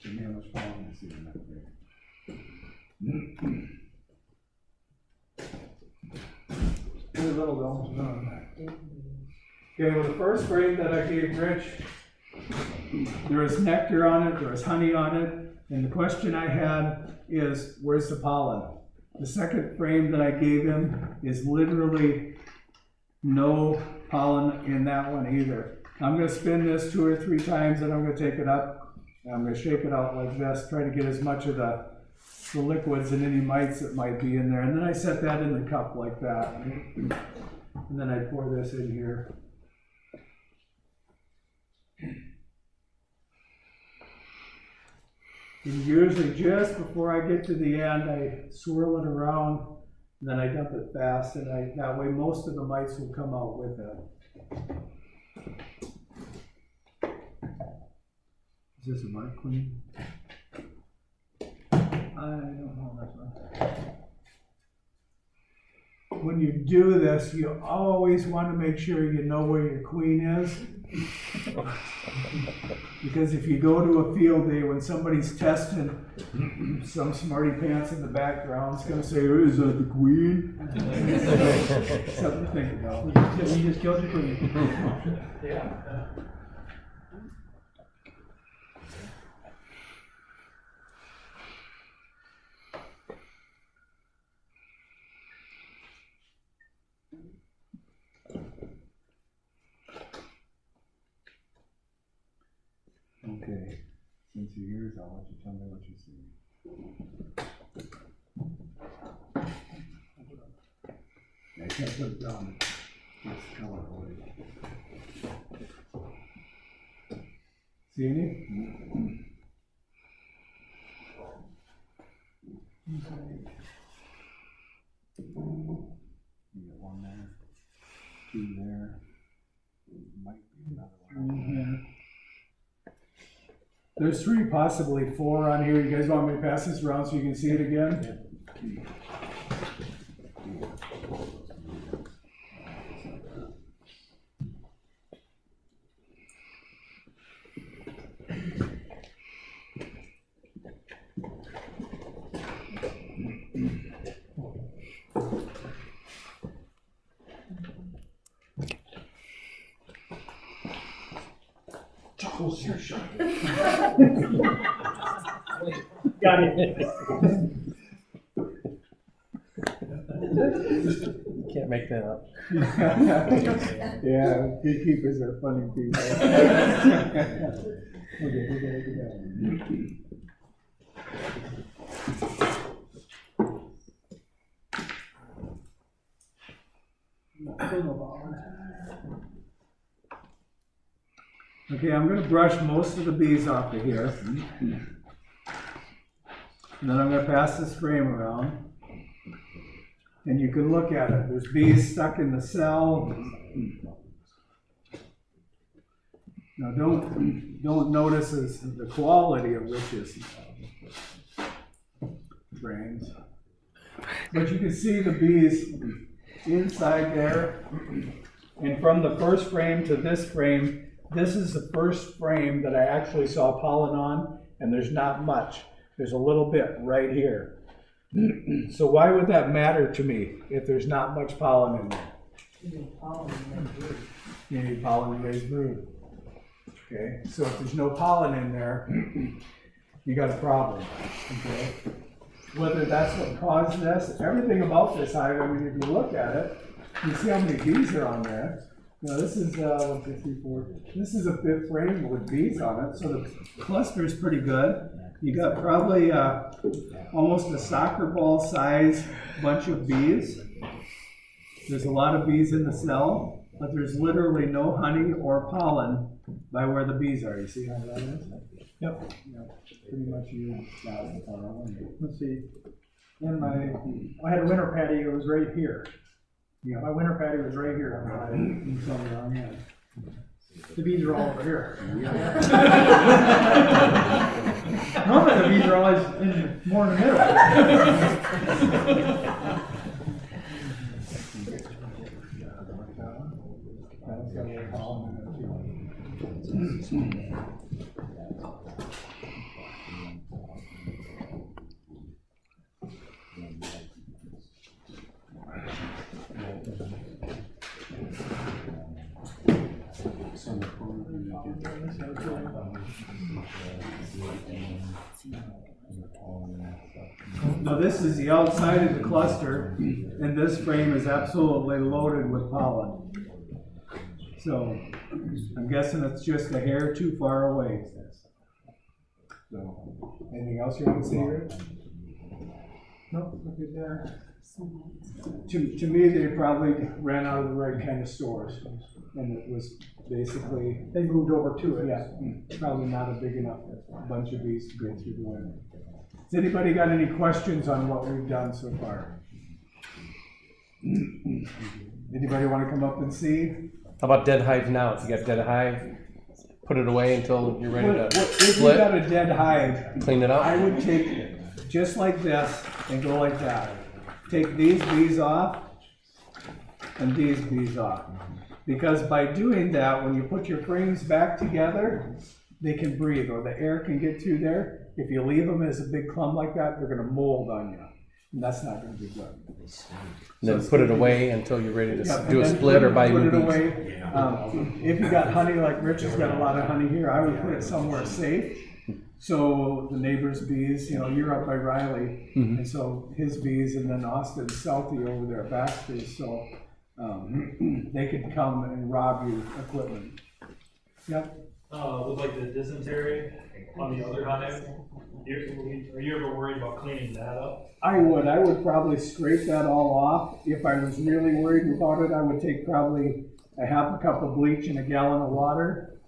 C: Give me how much pollen I see in that there. A little bit. Okay, well the first frame that I gave Rich, there was nectar on it, there was honey on it, and the question I had is, where's the pollen? The second frame that I gave him is literally no pollen in that one either. I'm going to spin this 2 or 3 times, and I'm going to take it up, and I'm going to shake it out like this, try to get as much of the liquids and any mites that might be in there. And then I set that in the cup like that. And then I pour this in here. And usually just before I get to the end, I swirl it around, and then I dump it fast, and that way most of the mites will come out with it. Is this a mite queen? I don't know, that's right. When you do this, you always want to make sure you know where your queen is. Because if you go to a field day when somebody's testing, some smarty pants in the background is going to say, oh, is that the queen? Something to think about.
D: You just killed your queen. Yeah.
C: Okay, since you're yours, I'll let you tell me what you see. I can't put it down. It's color already. See any? You got 1 there, 2 there, might be another one here. There's 3, possibly 4 on here. You guys want me to pass this around so you can see it again? Yeah.
D: Got it.
L: Can't make that up.
C: Yeah, beekeepers are funny people. Okay, we gotta get that. Okay, I'm going to brush most of the bees off of here. And then I'm going to pass this frame around. And you can look at it. There's bees stuck in the cell. Now don't notice the quality of Rich's frames. But you can see the bees inside there. And from the first frame to this frame, this is the first frame that I actually saw pollen on, and there's not much. There's a little bit right here. So why would that matter to me if there's not much pollen in there?
G: You need pollen in that brood.
C: You need pollen to raise brood. Okay, so if there's no pollen in there, you got a problem. Okay, whether that's what caused this, everything about this hive, I mean, if you look at it, you see how many bees are on there. Now this is 1, 2, 3, 4. This is a 5th frame with bees on it, so the cluster is pretty good. You got probably almost a soccer ball size bunch of bees. There's a lot of bees in the cell, but there's literally no honey or pollen by where the bees are. You see how that is? Yep. Pretty much you got it.
D: Let's see. In I had a winter patio, it was right here.
C: Yeah.
D: My winter patio was right here. The bees are all over here. Normally the bees are always more in the middle. Now this is the outside of the cluster, and this frame is absolutely loaded with pollen. So I'm guessing it's just a hair too far away. So, anything else you want to say, Rich? No, look at that. To me, they probably ran out of the right kind of stores, and it was basically they moved over to it. Yeah, probably not a big enough bunch of bees to go through the winter. Has anybody got any questions on what we've done so far? Anybody want to come up and see?
L: How about dead hives now? If you got dead hive, put it away until you're ready to
C: If you got a dead hive,
L: clean it up.
C: I would take it just like this and go like that. Take these bees off and these bees off. Because by doing that, when you put your frames back together, they can breathe, or the air can get through there. If you leave them as a big clump like that, they're gonna mold on you, and that's not gonna be good.
L: And then put it away until you're ready to
C: Yep,
L: do a
C: and then
L: split or buy
C: put
L: new
C: it
L: bees.
C: away. If you got honey, like Rich has got a lot of honey here, I would put it somewhere safe. So the neighbor's bees, you know, you're up by Riley, and so his bees, and then Austin Southie over there at Baxter's, so they could come and rob your equipment. Yep.
M: With like the dysentery on the other hive, are you ever worried about cleaning that up?
C: I would probably scrape that all off. If I was really worried about it, I would take probably a half a cup of bleach and a gallon of water,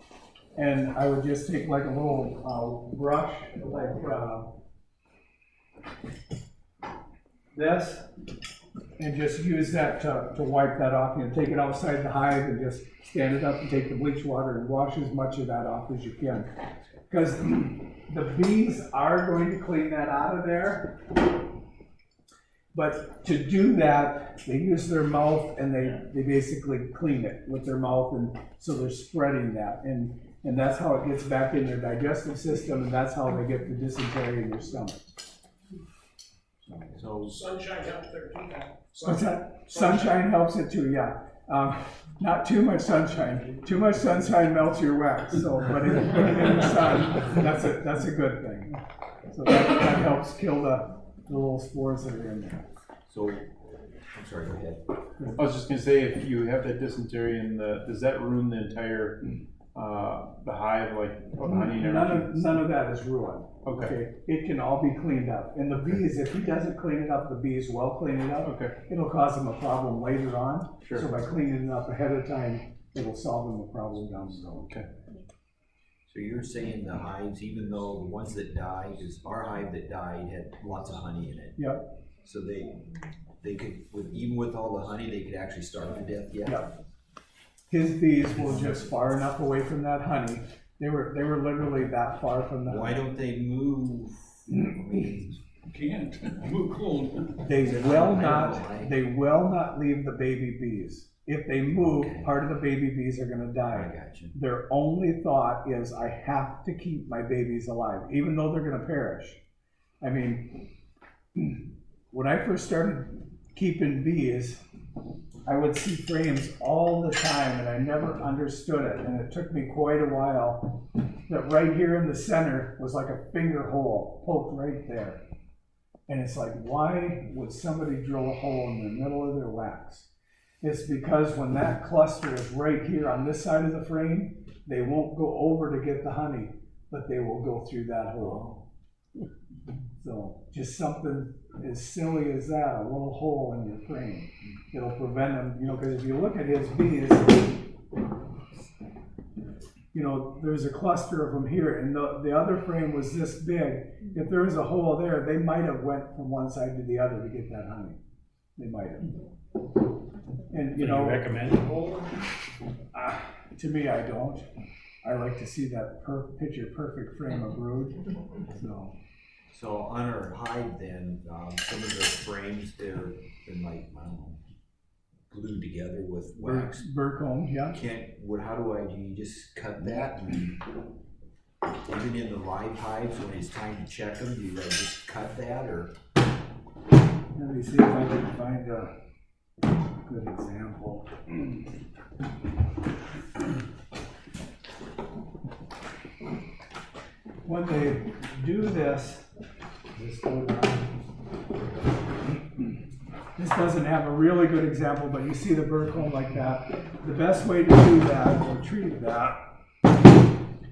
C: and I would just take like a little brush, like this, and just use that to wipe that off. You know, take it outside the hive and just stand it up and take the bleach water and wash as much of that off as you can. Because the bees are going to clean that out of there. But to do that, they use their mouth and they basically clean it with their mouth, and so they're spreading that. And that's how it gets back in their digestive system, and that's how they get the dysentery in their stomach.
B: So sunshine helps there too.
C: What's that? Sunshine helps it too, yeah. Not too much sunshine. Too much sunshine melts your wax. So, but if you put it in the sun, that's a good thing. So that helps kill the little spores that are in there.
H: So, I'm sorry, go ahead.
I: I was just gonna say, if you have that dysentery does that ruin the entire, the hive, like honey and everything?
C: None of that is ruined.
I: Okay.
C: It can all be cleaned up. And the bees, if he doesn't clean it up, the bees will clean it up.
I: Okay.
C: It'll cause them a problem later on.
I: Sure.
C: So by cleaning it up ahead of time, it'll solve them a problem down the road.
I: Okay.
H: So you're saying the hives, even though the ones that died, is our hive that died had lots of honey in it.
C: Yep.
H: So they could, even with all the honey, they could actually starve to death yet?
C: Yep. His bees were just far enough away from that honey. They were literally that far from the honey.
H: Why don't they move?
K: Can't move cold.
C: They will not leave the baby bees. If they move, part of the baby bees are gonna die.
H: I got you.
C: Their only thought is, I have to keep my babies alive, even though they're gonna perish. I mean, when I first started keeping bees, I would see frames all the time, and I never understood it, and it took me quite a while. That right here in the center was like a finger hole poked right there. And it's like, why would somebody drill a hole in the middle of their wax? It's because when that cluster is right here on this side of the frame, they won't go over to get the honey, but they will go through that hole. So just something as silly as that, a little hole in your frame. It'll prevent them, you know, because if you look at his bees, you know, there's a cluster of them here, and the other frame was this big. If there was a hole there, they might have went from one side to the other to get that honey.
D: They might have. And,
E: Do
D: you know,
E: you recommend pollen?
D: to me, I don't. I like to see that picture perfect frame of brood, so.
H: So on our hive then, some of the frames, they're like, I don't know, glued together with wax.
D: Burr comb, yeah.
H: How do you just cut that and even in the live hives when it's time to check them, do you just cut that or?
D: Let me see if I can find a good example. When they do this, this doesn't have a really good example, but you see the burr comb like that. The best way to do that or treat that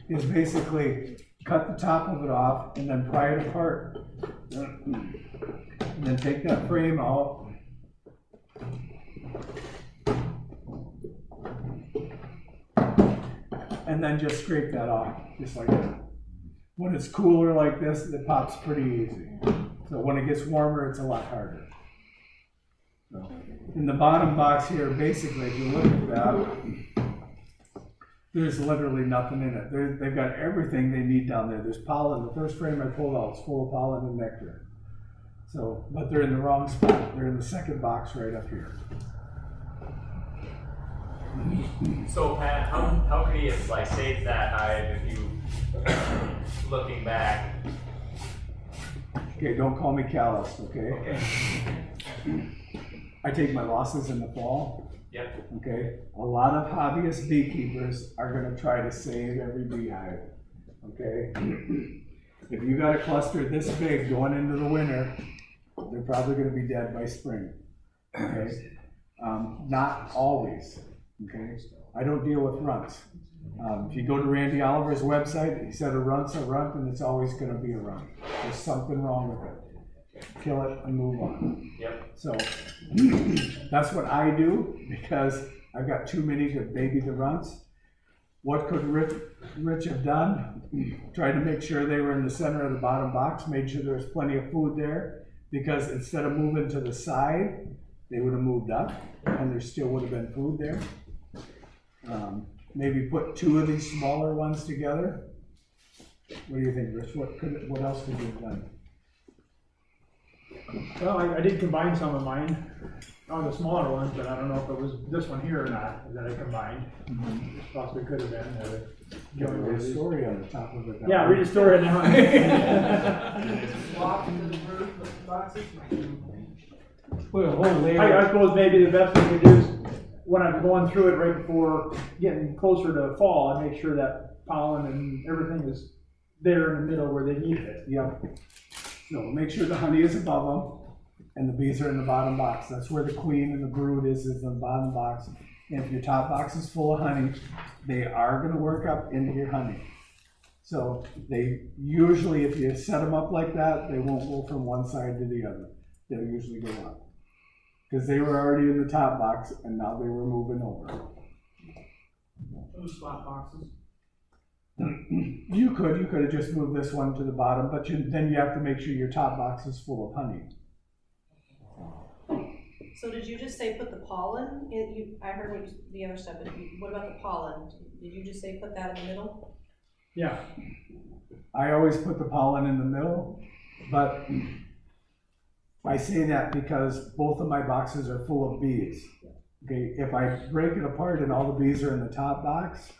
D: is basically cut the top of it off and then pry it apart. And then take that frame out. And then just scrape that off, just like that. When it's cooler like this, it pops pretty easy. So when it gets warmer, it's a lot harder. So, in the bottom box here, basically, if you look at that, there's literally nothing in it. They've got everything they need down there. There's pollen. The first frame I pulled out is full of pollen and nectar. So, but they're in the wrong spot. They're in the second box right up here.
A: So Pat, how could you like save that hive if you, looking back?
D: Okay, don't call me callous, okay?
A: Okay.
D: I take my losses in the fall.
A: Yep.
D: Okay, a lot of hobbyist beekeepers are gonna try to save every beehive, okay? If you got a cluster this big going into the winter, they're probably gonna be dead by spring, okay? Not always, okay? I don't deal with runts. If you go to Randy Oliver's website, he said a runt's a runt and it's always gonna be a runt. There's something wrong with it. Kill it and move on.
A: Yep.
D: So that's what I do because I've got too many to baby the runts. What could Rich have done? Tried to make sure they were in the center of the bottom box, made sure there was plenty of food there, because instead of moving to the side, they would have moved up and there still would have been food there. Maybe put two of these smaller ones together. What do you think, Rich? What else could you have done?
N: Well, I did combine some of mine on the smaller ones, but I don't know if it was this one here or not that I combined. This possibly could have been.
D: Read a story on the top of it.
N: Yeah, read a story now.
K: Put a whole layer.
N: I suppose maybe the best thing to do is when I'm going through it right before getting closer to fall, I make sure that pollen and everything is there in the middle where they need it.
D: Yeah. No, make sure the honey is above them and the bees are in the bottom box. That's where the queen and the brood is in the bottom box. And if your top box is full of honey, they are going to work up into your honey. So they usually, if you set them up like that, they won't go from one side to the other. They'll usually go up. Because they were already in the top box and now they were moving over.
N: Those spot boxes.
D: You could have just moved this one to the bottom, but then you have to make sure your top box is full of honey.
J: So did you just say put the pollen in? I heard the other stuff, but what about the pollen? Did you just say put that in the middle?
N: Yeah.
D: I always put the pollen in the middle, but I say that because both of my boxes are full of bees. Okay, if I break it apart and all the bees are in the top box,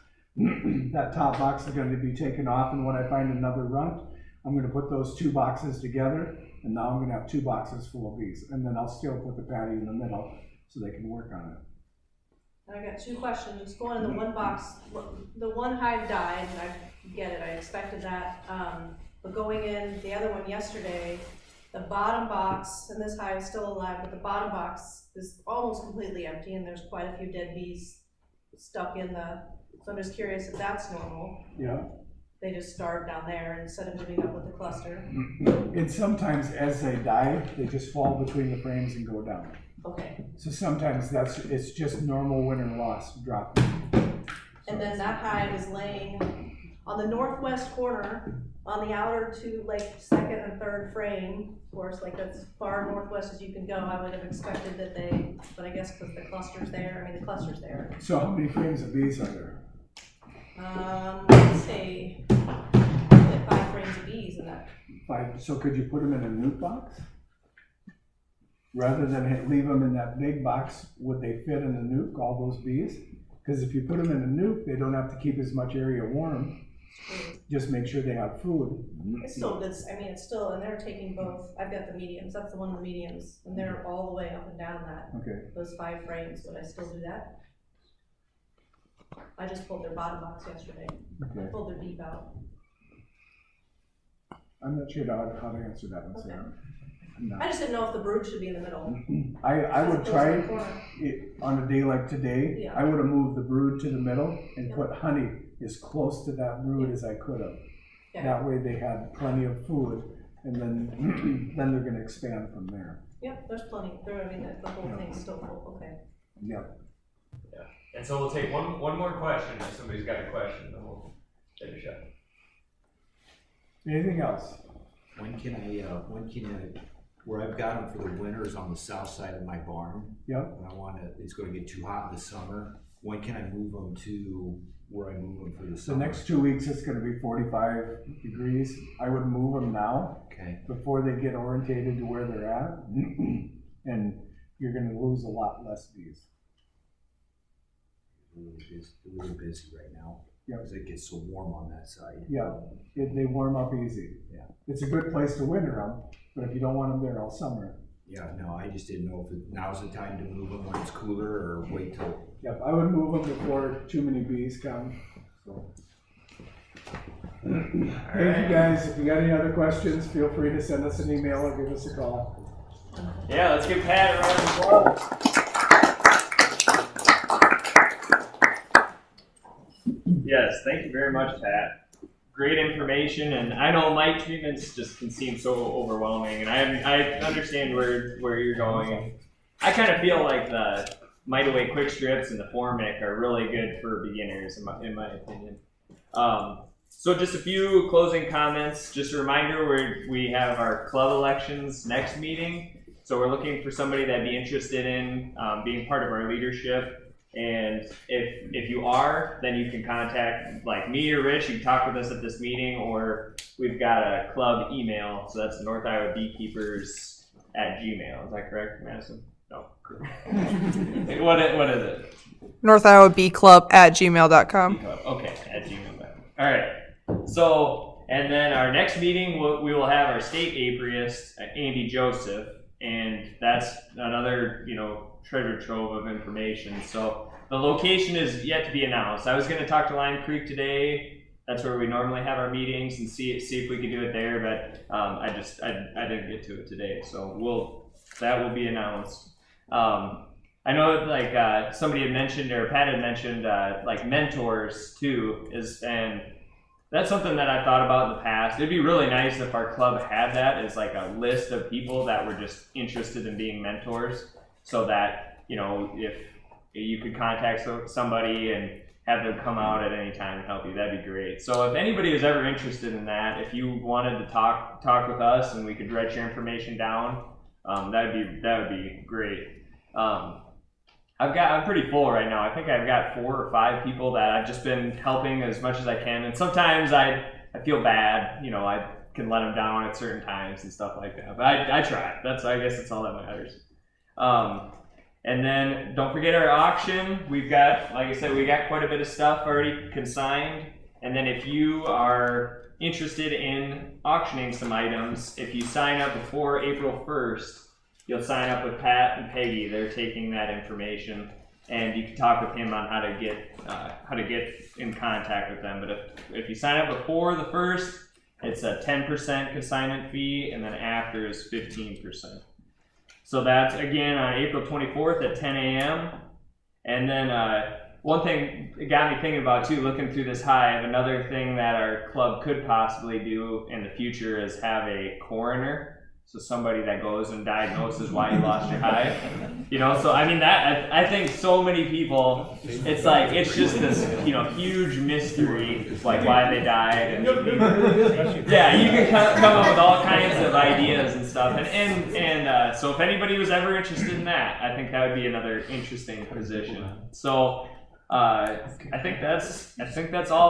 D: that top box is going to be taken off, and when I find another runt, I'm going to put those two boxes together, and now I'm going to have two boxes full of bees, and then I'll still put the patty in the middle so they can work on it.
J: I got two questions. Just going in the one box, the one hive died, and I get it, I expected that. But going in the other one yesterday, the bottom box, and this hive is still alive, but the bottom box is almost completely empty, and there's quite a few dead bees stuck in the. So I'm just curious if that's normal.
D: Yeah.
J: They just starve down there instead of moving up with the cluster.
D: And sometimes as they die, they just fall between the frames and go down.
J: Okay.
D: So sometimes it's just normal winter loss dropping.
J: And then that hive is laying on the northwest corner on the outer two, like second and third frame, of course, like as far northwest as you can go, I would have expected that they, but I guess because the cluster's there, I mean, the cluster's there.
C: So how many frames of bees are there?
J: Let's say, we had 5 frames of bees in that.
C: 5, so could you put them in a nuke box? Rather than leave them in that big box, would they fit in the nuke, all those bees? Because if you put them in a nuke, they don't have to keep as much area warm. Just make sure they have food.
J: It's still good, I mean, it's still, and they're taking both, I've got the mediums, that's the one of the mediums, and they're all the way up and down that,
C: Okay.
J: those 5 frames, would I still do that? I just pulled their bottom box yesterday, I
C: Okay.
J: pulled their deep out.
C: I'm not sure how to answer that one, Sarah. No.
J: I just didn't know if the brood should be in the middle.
C: I would
J: As opposed
C: try
J: to the corner.
C: it on a day like today.
J: Yeah.
C: I would have moved the brood to the middle and
J: Yep.
C: put honey as close to that brood as I could have.
J: Okay.
C: That way they had plenty of food, and then then they're going to expand from there.
J: Yep, there's plenty, I mean, the whole
C: Yeah.
J: thing's still full, okay.
C: Yep.
A: And so we'll take one more question. If somebody's got a question, then we'll finish up.
C: Anything else?
H: When can I, where I've got them for the winters on the south side of my barn?
C: Yep.
H: And it's gonna get too hot in the summer, when can I move them to where I move them for the
C: The
H: summer?
C: next 2 weeks it's going to be 45 degrees. I would move them now
H: Okay,
C: before they get orientated to where they're at, and you're going to lose a lot less bees.
H: really busy right now,
C: Yep.
H: because it gets so warm on that side.
C: Yeah, they warm up easy.
H: Yeah.
C: It's a good place to winter them, but if you don't want them there all summer.
H: Yeah, no, I just didn't know if now's the time to move them when it's cooler, or wait till.
C: Yep, I would move them before too many bees come. So. Thank you guys. If you got any other questions, feel free to send us an email or give us a call.
A: Yeah, let's give Pat a round of applause. Yes, thank you very much, Pat. Great information, and I know mite treatments just can seem so overwhelming, and I understand where you're going. I kind of feel like the Mite Away Quick Strips and the Formic are really good for beginners, in my opinion. So just a few closing comments. Just a reminder, we have our club elections next meeting, so we're looking for somebody that'd be interested in being part of our leadership. And if you are, then you can contact like me or Rich. You can talk with us at this meeting, or we've got a club email. So that's North Iowa Beekeepers @gmail. Is that correct, Madison? No. What is it?
O: North Iowa Bee Club @gmail.com.
A: Okay, @gmail.com. All right. So, and then our next meeting, we will have our state apiarist, Andy Joseph, and that's another, treasure trove of information. So the location is yet to be announced. I was going to talk to Lime Creek today. That's where we normally have our meetings, and see if we could do it there, but I didn't get to it today. So that will be announced. I know like somebody had mentioned, or Pat had mentioned, like mentors too, and that's something that I've thought about in the past. It'd be really nice if our club had that as like a list of people that were just interested in being mentors, so that, if you could contact somebody and have them come out at any time and help you, that'd be great. So if anybody is ever interested in that, if you wanted to talk with us and we could write your information down, that would be great. I'm pretty full right now. I think I've got 4 or 5 people that I've just been helping as much as I can, and sometimes I feel bad. I can let them down at certain times and stuff like that. But I try. I guess that's all that matters. And then don't forget our auction. We've got, like I said, we got quite a bit of stuff already consigned. And then if you are interested in auctioning some items, if you sign up before April 1st, you'll sign up with Pat and Peggy. They're taking that information, and you can talk with him on how to get in contact with them. But if you sign up before the 1st, it's a 10% consignment fee, and then after is 15%. So that's again on April 24th at 10 a.m. And then one thing it got me thinking about too, looking through this hive, another thing that our club could possibly do in the future is have a coroner. So somebody that goes and diagnoses why you lost your hive, you know. So I mean that I think so many people, it's like it's just this huge mystery, like why they died, and yeah, you can come up with all kinds of ideas and stuff, and so if anybody was ever interested in that, I think that would be another interesting position. So I think that's all.